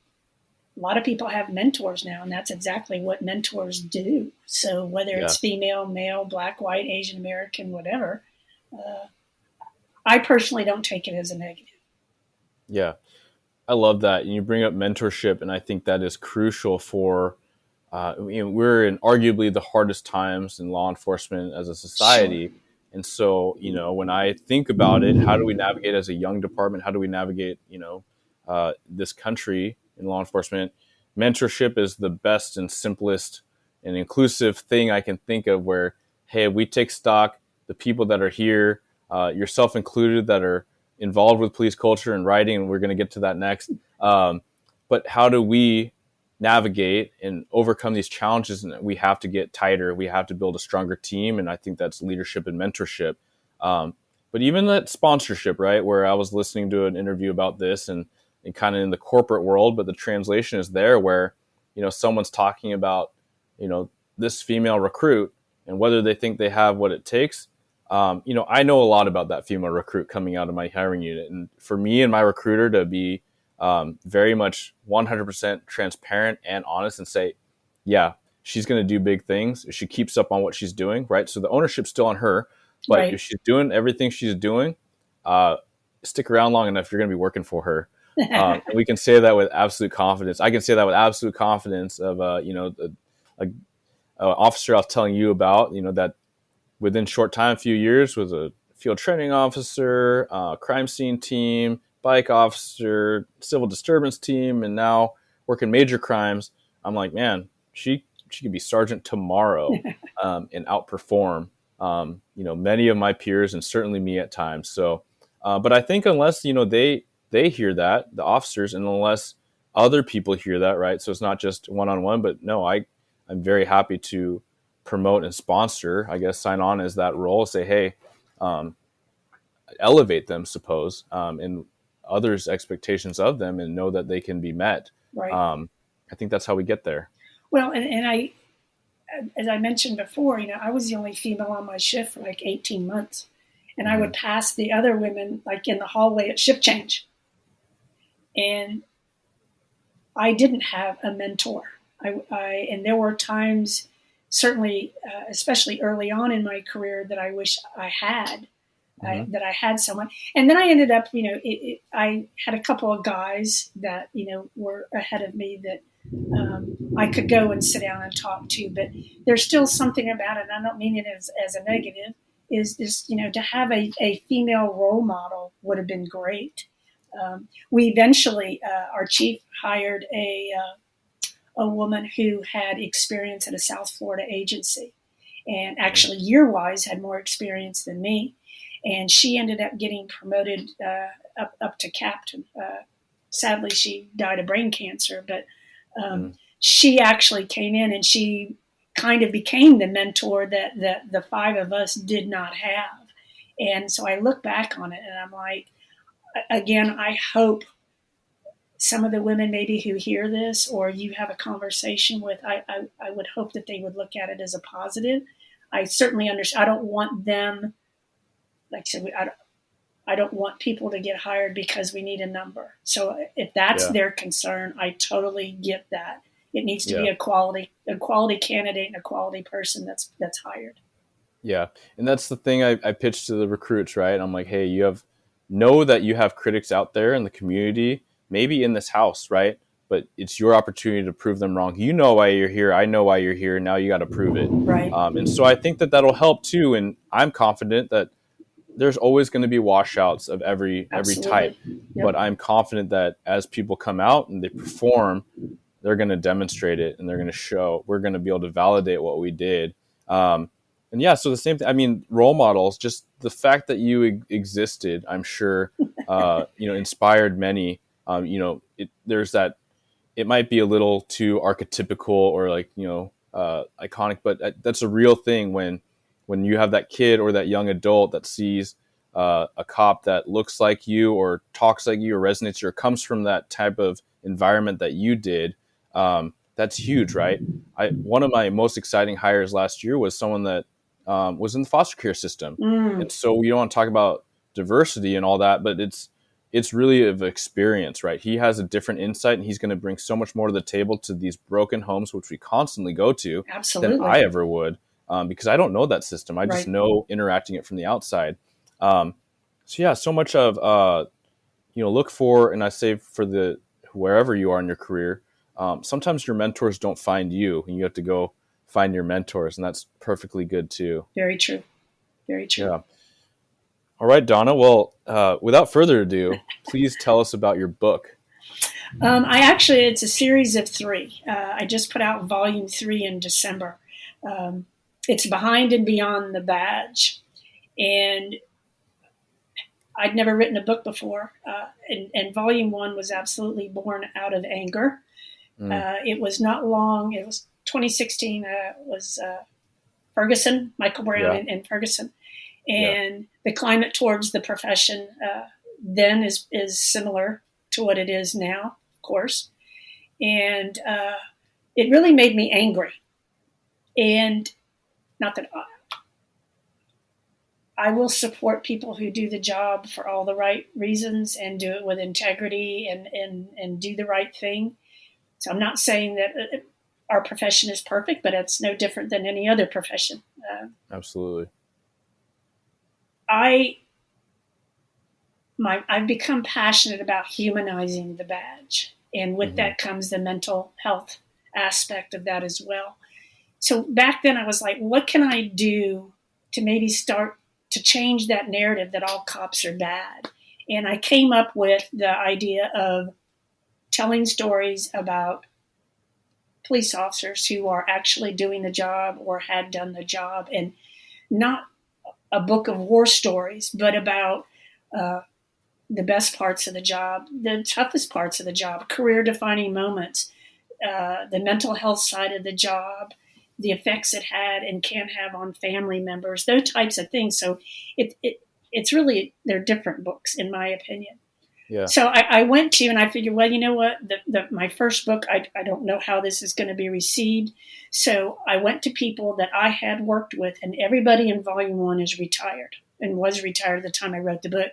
lot of people have mentors now, and that's exactly what mentors do. So whether it's female, male, black, white, Asian American, whatever, I personally don't take it as a negative. Yeah, I love that. And you bring up mentorship, and I think that is crucial for, we're in arguably the hardest times in law enforcement as a society. Sure. And so, when I think about it, how do we navigate as a young department? How do we navigate, this country in law enforcement? Mentorship is the best and simplest and inclusive thing I can think of where, hey, we take stock, the people that are here, yourself included, that are involved with police culture and writing, and we're going to get to that next. But how do we navigate and overcome these challenges? And we have to get tighter. We have to build a stronger team. And I think that's leadership and mentorship. But even that sponsorship, right, where I was listening to an interview about this and kind of in the corporate world, but the translation is there where, someone's talking about, this female recruit and whether they think they have what it takes. I know a lot about that female recruit coming out of my hiring unit. And for me and my recruiter to be very much 100% transparent and honest and say, yeah, she's going to do big things if she keeps up on what she's doing, right? So the ownership's still on her, but if she's doing everything she's doing, stick around long enough, you're going to be working for her. And we can say that with absolute confidence. I can say that with absolute confidence of, an officer I was telling you about, that within short time, a few years, was a field training officer, crime scene team, bike officer, civil disturbance team, and now working major crimes. I'm like, man, she could be sergeant tomorrow and outperform, many of my peers and certainly me at times. So, but I think unless, they hear that, the officers, and unless other people hear that, right? So it's not just one-on-one, but no, I'm very happy to promote and sponsor, I guess, sign on as that role, say, hey, elevate them, suppose, and others' expectations of them, and know that they can be met. Right. I think that's how we get there. Well, and I, as I mentioned before, I was the only female on my shift for like 18 months. And I would pass the other women like in the hallway at shift change. And I didn't have a mentor. And there were times, certainly, especially early on in my career, that I wish I had, that I had someone. And then I ended up, I had a couple of guys that, were ahead of me that I could go and sit down and talk to. But there's still something about it, and I don't mean it as a negative, is to have a female role model would have been great. We eventually, our chief hired a woman who had experience at a South Florida agency, and actually year-wise had more experience than me. And she ended up getting promoted up to captain. Sadly, she died of brain cancer, but she actually came in and she kind of became the mentor that the five of us did not have. And so I look back on it and I'm like, again, I hope some of the women maybe who hear this or you have a conversation with, I would hope that they would look at it as a positive. I certainly understand. I don't want them, like I said, I don't want people to get hired because we need a number. So if that's their concern, I totally get that. It needs to be a quality candidate and a quality person that's hired. Yeah. And that's the thing I pitched to the recruits, right? I'm like, hey, know that you have critics out there in the community, maybe in this house, right? But it's your opportunity to prove them wrong. You know why you're here. I know why you're here. Now you got to prove it. Right. And so I think that that'll help too. And I'm confident that there's always going to be washouts of every type. Yep. But I'm confident that as people come out and they perform, they're going to demonstrate it and they're going to show. We're going to be able to validate what we did. And yeah, so the same thing. I mean, role models, just the fact that you existed, I'm sure, inspired many. There's that. It might be a little too archetypical or iconic, but that's a real thing when you have that kid or that young adult that sees a cop that looks like you or talks like you or resonates or comes from that type of environment that you did. That's huge, right? One of my most exciting hires last year was someone that was in the foster care system. And so we don't want to talk about diversity and all that, but it's really of experience, right? He has a different insight and he's going to bring so much more to the table to these broken homes, which we constantly go to. Absolutely. Than I ever would, because I don't know that system. I just know interacting it from the outside. So much of, look for, and I say for wherever you are in your career, sometimes your mentors don't find you and you have to go find your mentors, and that's perfectly good too. Very true. Very true. Yeah. All right, Donna. Well, without further ado, please tell us about your book. It's a series of 3. I just put out volume 3 in December. It's Behind and Beyond the Badge. And I'd never written a book before. And volume 1 was absolutely born out of anger. It was not long. It was 2016. Was Ferguson, Michael Brown in Ferguson. And the climate towards the profession then is similar to what it is now, of course. And it really made me angry. And not that I will support people who do the job for all the right reasons and do it with integrity and do the right thing. So I'm not saying that our profession is perfect, but it's no different than any other profession. Absolutely. I've become passionate about humanizing the badge. And with that comes the mental health aspect of that as well. So back then I was like, what can I do to maybe start to change that narrative that all cops are bad? And I came up with the idea of telling stories about police officers who are actually doing the job or had done the job, and not a book of war stories, but about the best parts of the job, the toughest parts of the job, career-defining moments, the mental health side of the job, the effects it had and can have on family members, those types of things. So it's really, they're different books, in my opinion. Yeah. So I went to, and I figured, well, you know what? My first book, I don't know how this is going to be received. So I went to people that I had worked with, and everybody in volume 1 is retired and was retired at the time I wrote the book.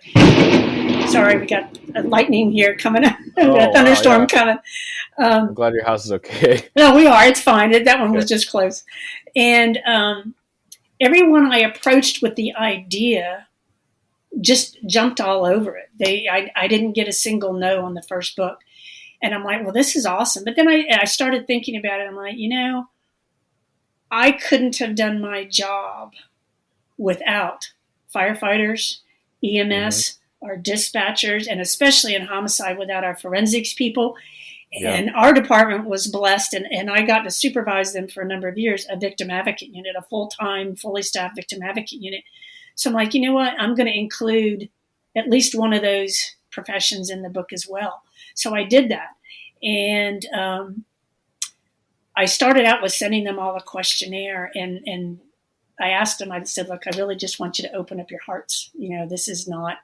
Sorry, we got a lightning here coming up, a thunderstorm coming. I'm glad your house is okay. No, we are. It's fine. That one was just close. And everyone I approached with the idea just jumped all over it. I didn't get a single no on the first book. And I'm like, well, this is awesome. But then I started thinking about it. I'm like, I couldn't have done my job without firefighters, EMS, our dispatchers, and especially in homicide without our forensics people. And our department was blessed, and I got to supervise them for a number of years, a victim advocate unit, a full-time, fully staffed victim advocate unit. So I'm like, you know what? I'm going to include at least one of those professions in the book as well. So I did that. And I started out with sending them all a questionnaire, and I asked them, I said, look, I really just want you to open up your hearts. This is not,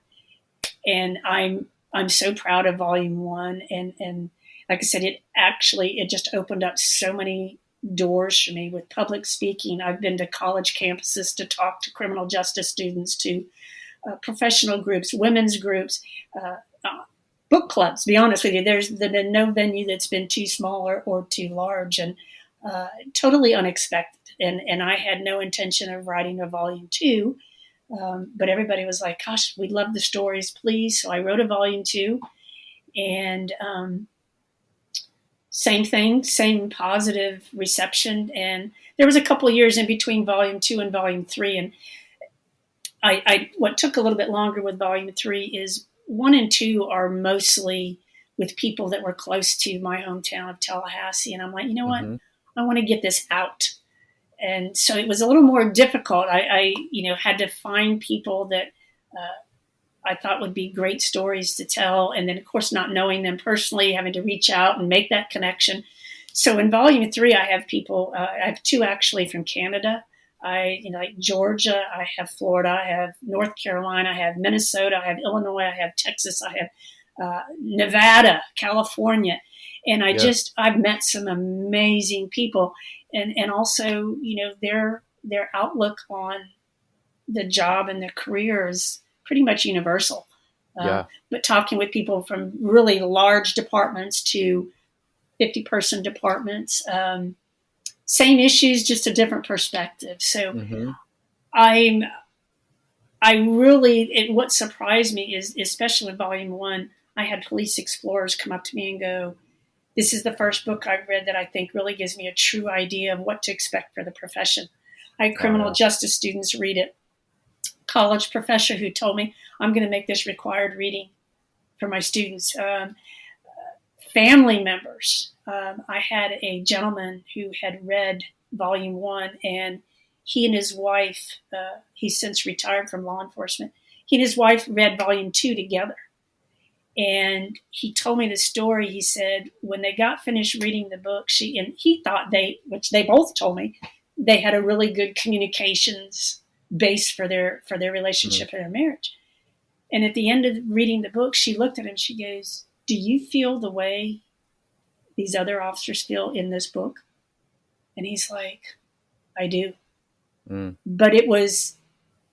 and I'm I'm so proud of volume 1. And like I said, it just opened up so many doors for me with public speaking. I've been to college campuses to talk to criminal justice students, to professional groups, women's groups, book clubs. To be honest with you, there's been no venue that's been too small or too large, and totally unexpected. And I had no intention of writing a volume 2, but everybody was like, "Gosh, we love the stories, please." So I wrote a volume 2, and same thing, same positive reception. And there was a couple of years in between volume 2 and volume 3, and what took a little bit longer with volume 3 is 1 and 2 are mostly with people that were close to my hometown of Tallahassee. And I'm like, you know what? I want to get this out. And so it was a little more difficult. I had to find people that I thought would be great stories to tell. And then, of course, not knowing them personally, having to reach out and make that connection. So in volume 3, I have people, I have 2 actually from Canada. Like Georgia, I have Florida, I have North Carolina, I have Minnesota, I have Illinois, I have Texas, I have Nevada, California. And I've met some amazing people, and also, their outlook on the job and the career is pretty much universal. But talking with people from really large departments to 50-person departments, same issues, just a different perspective. So what surprised me is, especially in volume 1, I had police explorers come up to me and go, "This is the first book I've read that I think really gives me a true idea of what to expect for the profession." I had criminal justice students read it. College professor who told me, "I'm going to make this required reading for my students." Family members. I had a gentleman who had read volume 1, and he and his wife, he's since retired from law enforcement, he and his wife read volume 2 together. And he told me the story. He said when they got finished reading the book, he thought which they both told me, they had a really good communications base for their relationship and their marriage. And at the end of reading the book, she looked at him, she goes, "Do you feel the way these other officers feel in this book?" And he's like, "I do." But it was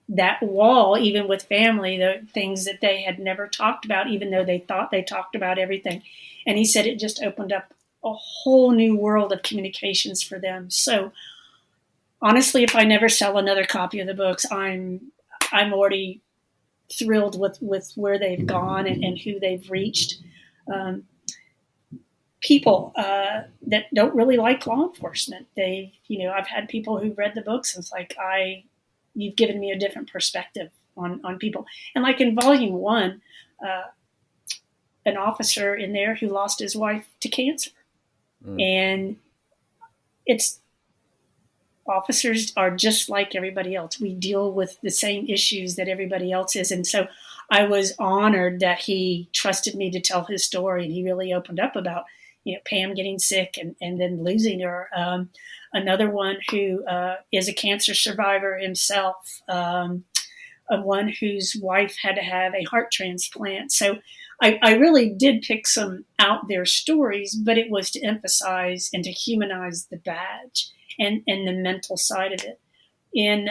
that wall, even with family, the things that they had never talked about, even though they thought they talked about everything. And he said it just opened up a whole new world of communications for them. So honestly, if I never sell another copy of the books, I'm already thrilled with where they've gone and who they've reached. People that don't really like law enforcement. I've had people who read the books and it's like, you've given me a different perspective on people. And like in volume 1, an officer in there who lost his wife to cancer. And officers are just like everybody else. We deal with the same issues that everybody else is. And so I was honored that he trusted me to tell his story. And he really opened up about, Pam getting sick and then losing her. Another one who is a cancer survivor himself, one whose wife had to have a heart transplant. So I really did pick some out there stories, but it was to emphasize and to humanize the badge and the mental side of it. In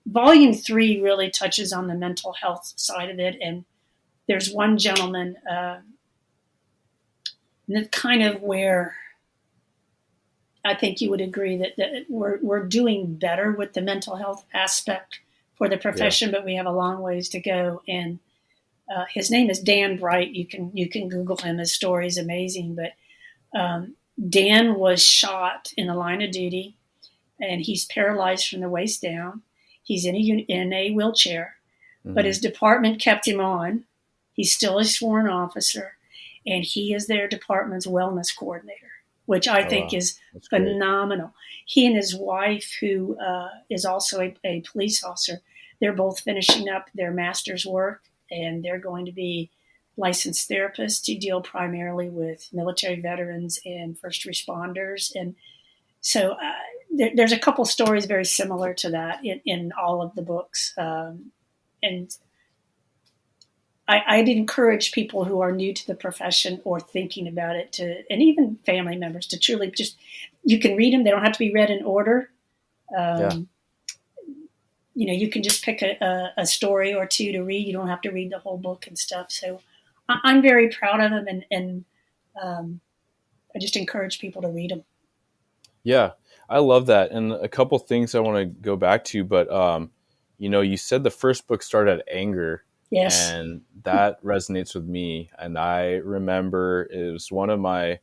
volume 3 really touches on the mental health side of it. And there's one gentleman, and that's kind of where I think you would agree that we're doing better with the mental health aspect for the profession, but we have a long ways to go. And his name is Dan Bright. You can Google him. His story is amazing. But Dan was shot in the line of duty, and he's paralyzed from the waist down. He's in a wheelchair, but his department kept him on. He's still a sworn officer, and he is their department's wellness coordinator, which I think is phenomenal. Great. He and his wife, who is also a police officer, they're both finishing up their master's work, and they're going to be licensed therapists to deal primarily with military veterans and first responders. And so there's a couple stories very similar to that in all of the books. And I'd encourage people who are new to the profession or thinking about it and even family members to truly just, you can read them. They don't have to be read in order. You can just pick a story or two to read. You don't have to read the whole book and stuff. So I'm very proud of them, and I just encourage people to read them. Yeah, I love that. And a couple things I want to go back to, but you said the first book started at anger. Yes. And that resonates with me. And I remember it was one of my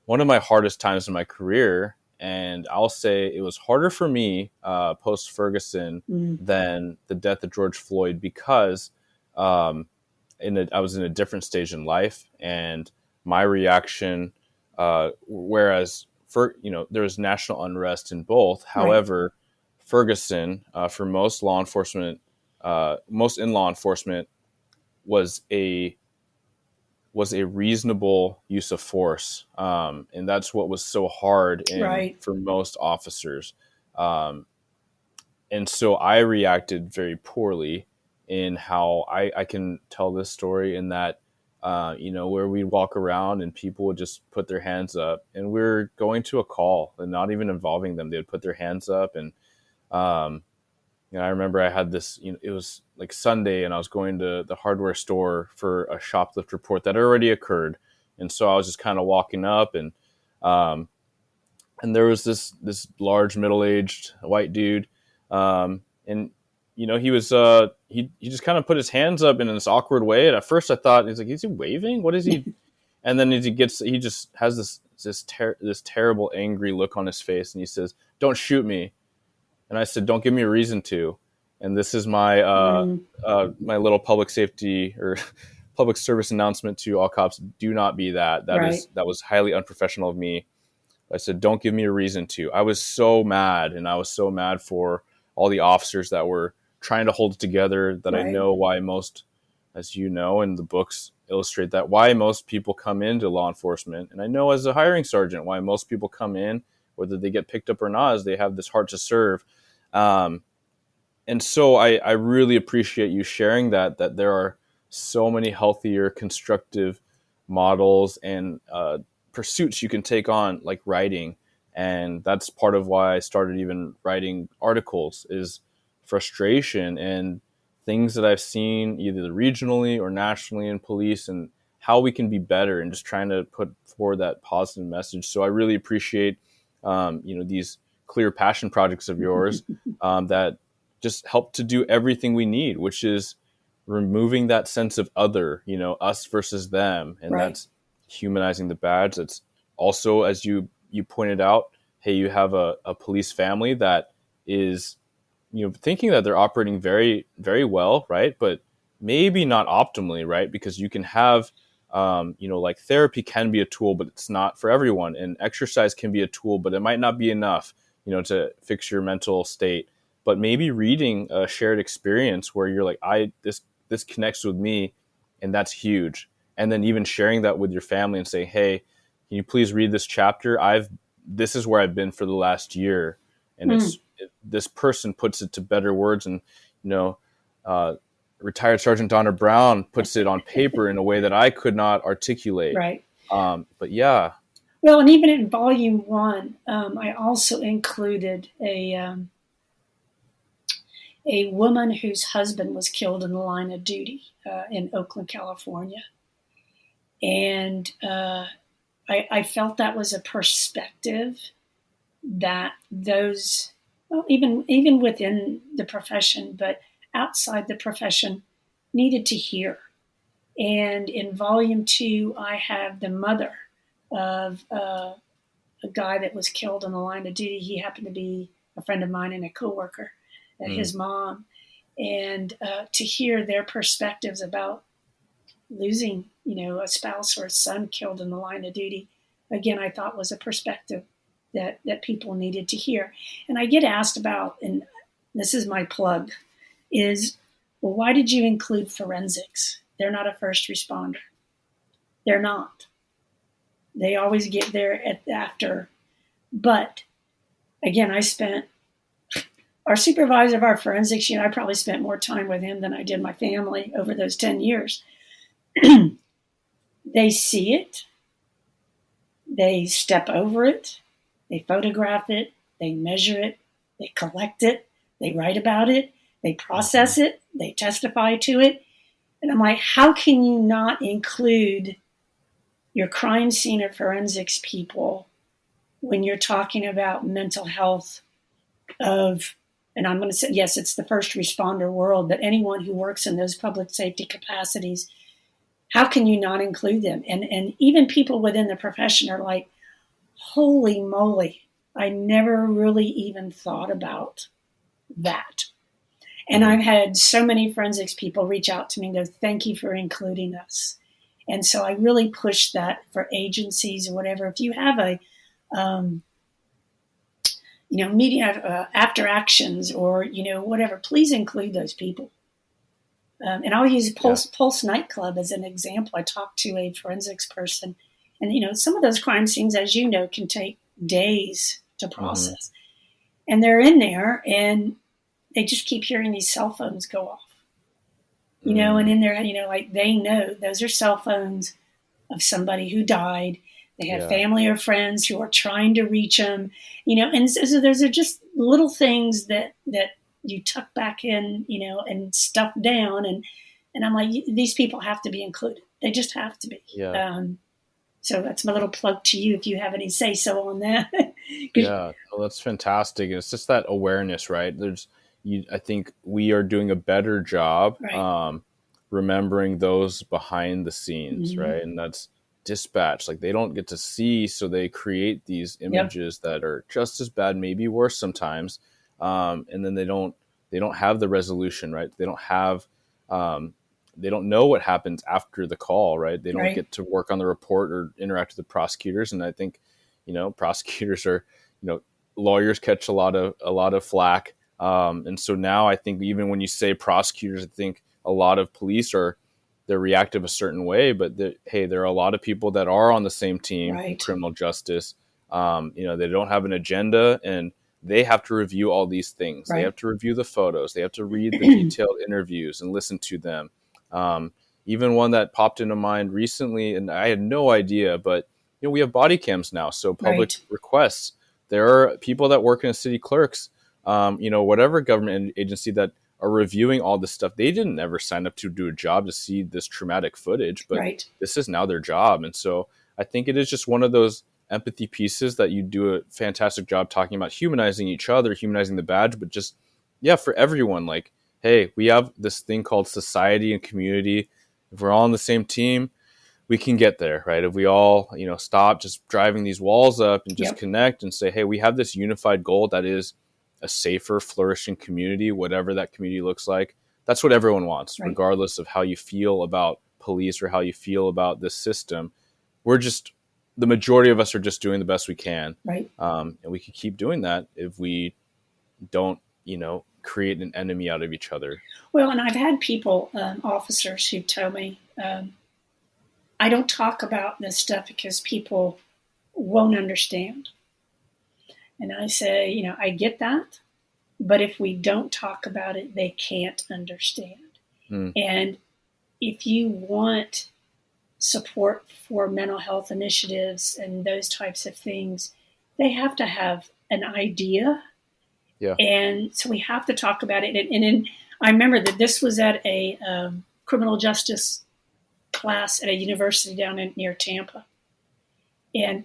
hardest times in my career. And I'll say it was harder for me post Ferguson than the death of George Floyd, because I was in a different stage in life, and my reaction, whereas there was national unrest in both. However, Ferguson, for most law enforcement, most in law enforcement, was a reasonable use of force, and that's what was so hard for most officers. And so I reacted very poorly in how I can tell this story, in that where we'd walk around and people would just put their hands up, and we're going to a call and not even involving them. They would put their hands up, and I remember I had this, it was like Sunday, and I was going to the hardware store for a shoplift report that already occurred. And so I was just kind of walking up, and there was this large middle-aged white dude. And he was, he just kind of put his hands up in this awkward way. And at first I thought, he's like, is he waving? What is he? And then he just has this terrible, angry look on his face. And he says, "Don't shoot me." And I said, "Don't give me a reason to." And this is my my little public safety or public service announcement to all cops: do not be that. That was highly unprofessional of me. I said, "Don't give me a reason to." I was so mad, and I was so mad for all the officers that were trying to hold it together. That I know why most, as you know, and the books illustrate that, why most people come into law enforcement. And I know as a hiring sergeant why most people come in, whether they get picked up or not, is they have this heart to serve. And so I really appreciate you sharing that there are so many healthier, constructive models and pursuits you can take on, like writing. And that's part of why I started even writing articles, is frustration and things that I've seen either regionally or nationally in police, and how we can be better, and just trying to put forward that positive message. So I really appreciate these clear passion projects of yours that just help to do everything we need, which is removing that sense of other, us versus them. And that's humanizing the badge. That's also, as you pointed out, hey, you have a police family that is, thinking that they're operating very, very well, right? But maybe not optimally, right? Because you can have, like therapy can be a tool, but it's not for everyone. And exercise can be a tool, but it might not be enough, to fix your mental state. But maybe reading a shared experience where you're like, this connects with me, and that's huge. And then even sharing that with your family and say, hey, can you please read this chapter? This is where I've been for the last year. And this person puts it to better words. And, retired Sergeant Donna Brown puts it on paper in a way that I could not articulate. Right. But yeah. Well, and even in volume 1, I also included a woman whose husband was killed in the line of duty in Oakland, California. And I felt that was a perspective that those, well, even within the profession, but outside the profession, needed to hear. And in volume 2, I have the mother of a guy that was killed in the line of duty. He happened to be a friend of mine and a coworker, his mom. And to hear their perspectives about losing, a spouse or a son killed in the line of duty, again, I thought was a perspective that people needed to hear. And I get asked about, and this is my plug, is, well, why did you include forensics? They're not a first responder. They're not. They always get there after. But again, our supervisor of our forensics unit, I probably spent more time with him than I did my family over those 10 years. They see it, they step over it, they photograph it, they measure it, they collect it, they write about it, they process it, they testify to it. And I'm like, how can you not include your crime scene or forensics people when you're talking about mental health of, and I'm going to say, yes, it's the first responder world, but anyone who works in those public safety capacities, how can you not include them? And even people within the profession are like, holy moly, I never really even thought about that. And I've had so many forensics people reach out to me and go, thank you for including us. And so I really push that for agencies or whatever. If you have a, media after actions or, whatever, please include those people. And I'll use Pulse Nightclub as an example. I talked to a forensics person, and, some of those crime scenes, as you know, can take days to process. And they're in there, and they just keep hearing these cell phones go off. And in there, like they know those are cell phones of somebody who died. They have family or friends who are trying to reach them, and so those are just little things that you tuck back in, and stuff down. And I'm like, these people have to be included. They just have to be. Yeah. So that's my little plug to you if you have any say so on that. Yeah, well, that's fantastic. It's just that awareness, right? I think we are doing a better job remembering those behind the scenes, right? And that's dispatch. Like they don't get to see, so they create these images that are just as bad, maybe worse sometimes. And then they don't have the resolution, right? They don't have they don't know what happens after the call, right? They don't get to work on the report or interact with the prosecutors. And I think, prosecutors are, lawyers catch a lot of flack. And so now I think even when you say prosecutors, I think a lot of police they're reactive a certain way, but there are a lot of people that are on the same team in criminal justice. They don't have an agenda, and they have to review all these things. They have to review the photos. They have to read the detailed interviews and listen to them. Even one that popped into mind recently, and I had no idea, but we have body cams now. So public requests, there are people that work in a city clerks, whatever government agency that are reviewing all this stuff. They didn't ever sign up to do a job to see this traumatic footage, but this is now their job. And so I think it is just one of those empathy pieces that you do a fantastic job talking about, humanizing each other, humanizing the badge, but just, for everyone, like, hey, we have this thing called society and community. If we're all on the same team, we can get there, right? If we all, stop just driving these walls up and just connect and say, hey, we have this unified goal that is a safer, flourishing community, whatever that community looks like. That's what everyone wants, regardless of how you feel about police or how you feel about this system. The majority of us are just doing the best we can. And we can keep doing that if we don't, create an enemy out of each other. Well, and I've had people, officers who tell me, I don't talk about this stuff because people won't understand. And I say, I get that, but if we don't talk about it, they can't understand. And if you want support for mental health initiatives and those types of things, they have to have an idea. And so we have to talk about it. And I remember that this was at a criminal justice class at a university down near Tampa. And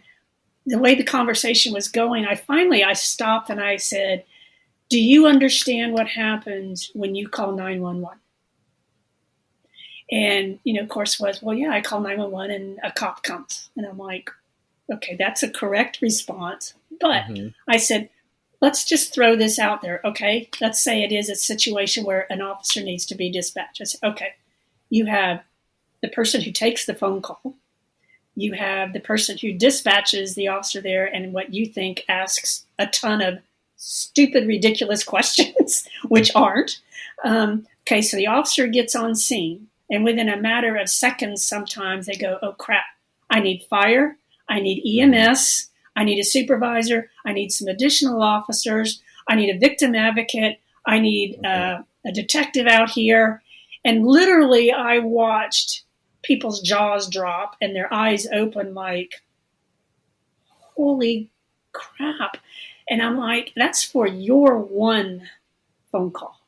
the way the conversation was going, I stopped and I said, do you understand what happens when you call 911? And, of course was, well, yeah, I call 911 and a cop comes. And I'm like, okay, that's a correct response. But I said, let's just throw this out there, okay? Let's say it is a situation where an officer needs to be dispatched. I said, okay, you have the person who takes the phone call. You have the person who dispatches the officer there and what you think asks a ton of stupid, ridiculous questions, which aren't. Okay, so the officer gets on scene, and within a matter of seconds, sometimes they go, oh, crap, I need fire, I need EMS, I need a supervisor, I need some additional officers, I need a victim advocate, I need a detective out here. And literally, I watched people's jaws drop and their eyes open like, holy crap. And I'm like, that's for your one phone call.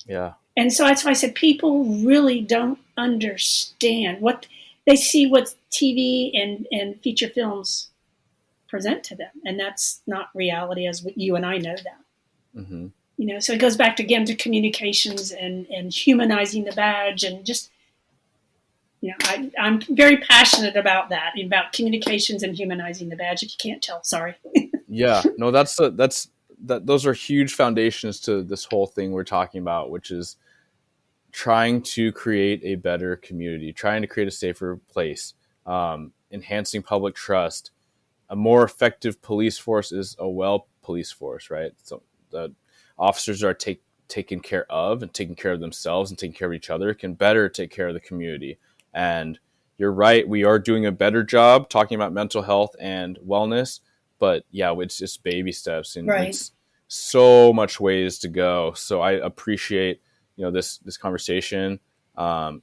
Yeah. And so that's why I said people really don't understand what they see, what TV and feature films present to them. And that's not reality as you and I know that. Mm-hmm. So it goes back to, again, to communications and humanizing the badge, and just, I'm very passionate about that, about communications and humanizing the badge. If you can't tell, sorry. Yeah, no, those are huge foundations to this whole thing we're talking about, which is trying to create a better community, trying to create a safer place, enhancing public trust. A more effective police force is a well police force, right? So the officers are taken care of and taking care of themselves and taking care of each other can better take care of the community. And you're right, we are doing a better job talking about mental health and wellness, but yeah, it's just baby steps, and Right. It's so much ways to go. So I appreciate this conversation. I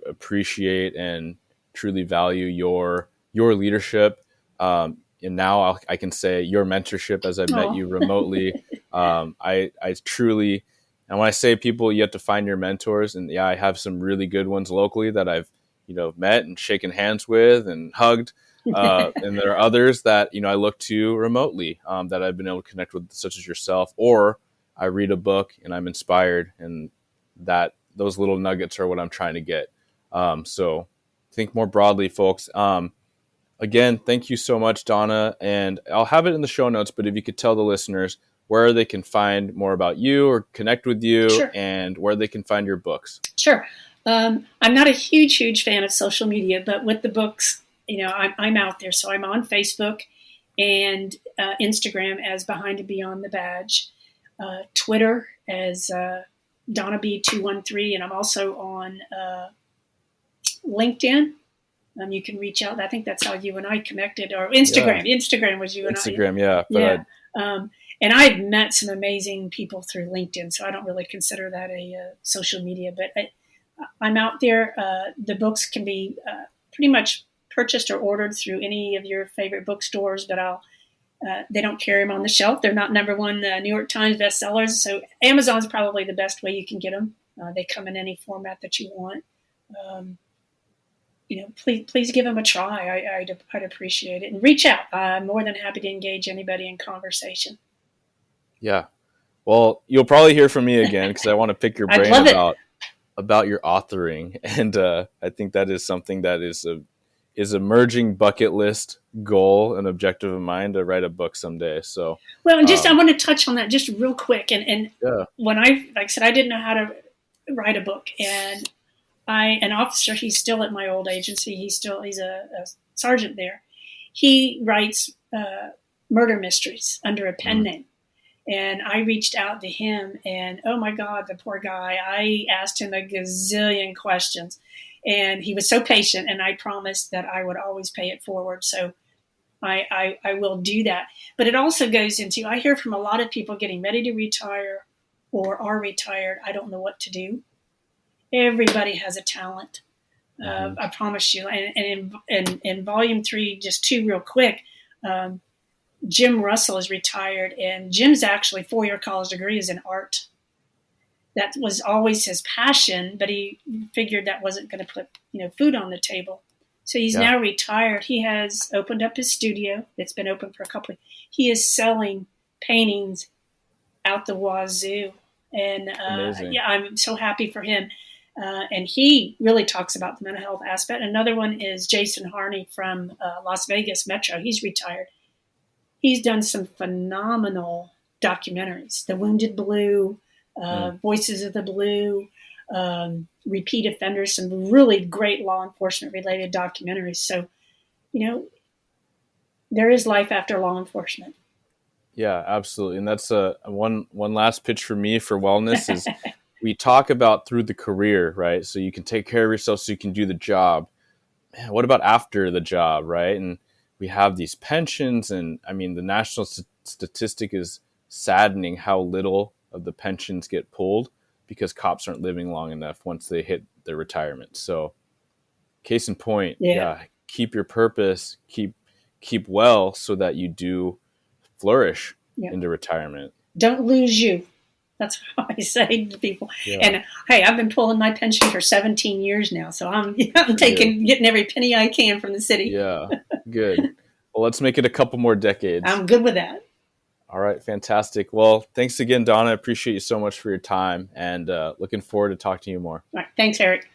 appreciate and truly value your leadership. And now I can say your mentorship, as I've met you remotely. I truly, and when I say people, you have to find your mentors. And yeah, I have some really good ones locally that I've met and shaken hands with and hugged. And there are others that I look to remotely, that I've been able to connect with, such as yourself, or I read a book and I'm inspired, and that those little nuggets are what I'm trying to get. So think more broadly, folks. Again, thank you so much, Donna, and I'll have it in the show notes, but if you could tell the listeners where they can find more about you or connect with you. Sure. And where they can find your books. Sure. I'm not a huge fan of social media, but with the books, I'm out there. So I'm on Facebook and Instagram as Behind and Beyond the Badge, Twitter as Donna B213, and I'm also on LinkedIn. You can reach out. I think that's how you and I connected, or Instagram. Yeah. Instagram was you and Instagram, I. Instagram, yeah. And I've met some amazing people through LinkedIn, so I don't really consider that a social media. But I'm out there. The books can be pretty much purchased or ordered through any of your favorite bookstores, but they don't carry them on the shelf. They're not number one New York Times bestsellers, so Amazon's probably the best way you can get them. They come in any format that you want. Please give them a try. I'd appreciate it. And reach out. I'm more than happy to engage anybody in conversation. Yeah. Well, you'll probably hear from me again because I want to pick your brain about your authoring. And I think that is something that is a merging bucket list goal and objective of mine, to write a book someday. So, well, and I want to touch on that just real quick. And yeah. When like I said, I didn't know how to write a book, and an officer, he's still at my old agency. He's a sergeant there. He writes murder mysteries under a pen name. And I reached out to him, and oh my God, the poor guy, I asked him a gazillion questions, and he was so patient, and I promised that I would always pay it forward. So I will do that. But it also goes into, I hear from a lot of people getting ready to retire or are retired. I don't know what to do. Everybody has a talent. I promise you. And in volume 3, just 2 real quick, Jim Russell is retired, and Jim's actually 4-year college degree is in art. That was always his passion, but he figured that wasn't going to put food on the table. So he's now retired. He has opened up his studio. It's been open for a couple of years. He is selling paintings out the wazoo. And I'm so happy for him. And he really talks about the mental health aspect. Another one is Jason Harney from Las Vegas Metro. He's retired. He's done some phenomenal documentaries. The Wounded Blue, Voices of the Blue, Repeat Offenders, some really great law enforcement related documentaries. So, there is life after law enforcement. Yeah, absolutely. And that's one last pitch for me for wellness is we talk about through the career, right? So you can take care of yourself so you can do the job. Man, what about after the job, right? And we have these pensions, and I mean, the national statistic is saddening how little of the pensions get pulled because cops aren't living long enough once they hit their retirement. So case in point, keep your purpose, keep well so that you do flourish into retirement. Don't lose you. That's what I say to people. And hey, I've been pulling my pension for 17 years now, so I'm getting every penny I can from the city. Yeah, good. Well, let's make it a couple more decades. I'm good with that. All right, fantastic. Well, thanks again, Donna. I appreciate you so much for your time, and looking forward to talking to you more. All right, thanks, Eric.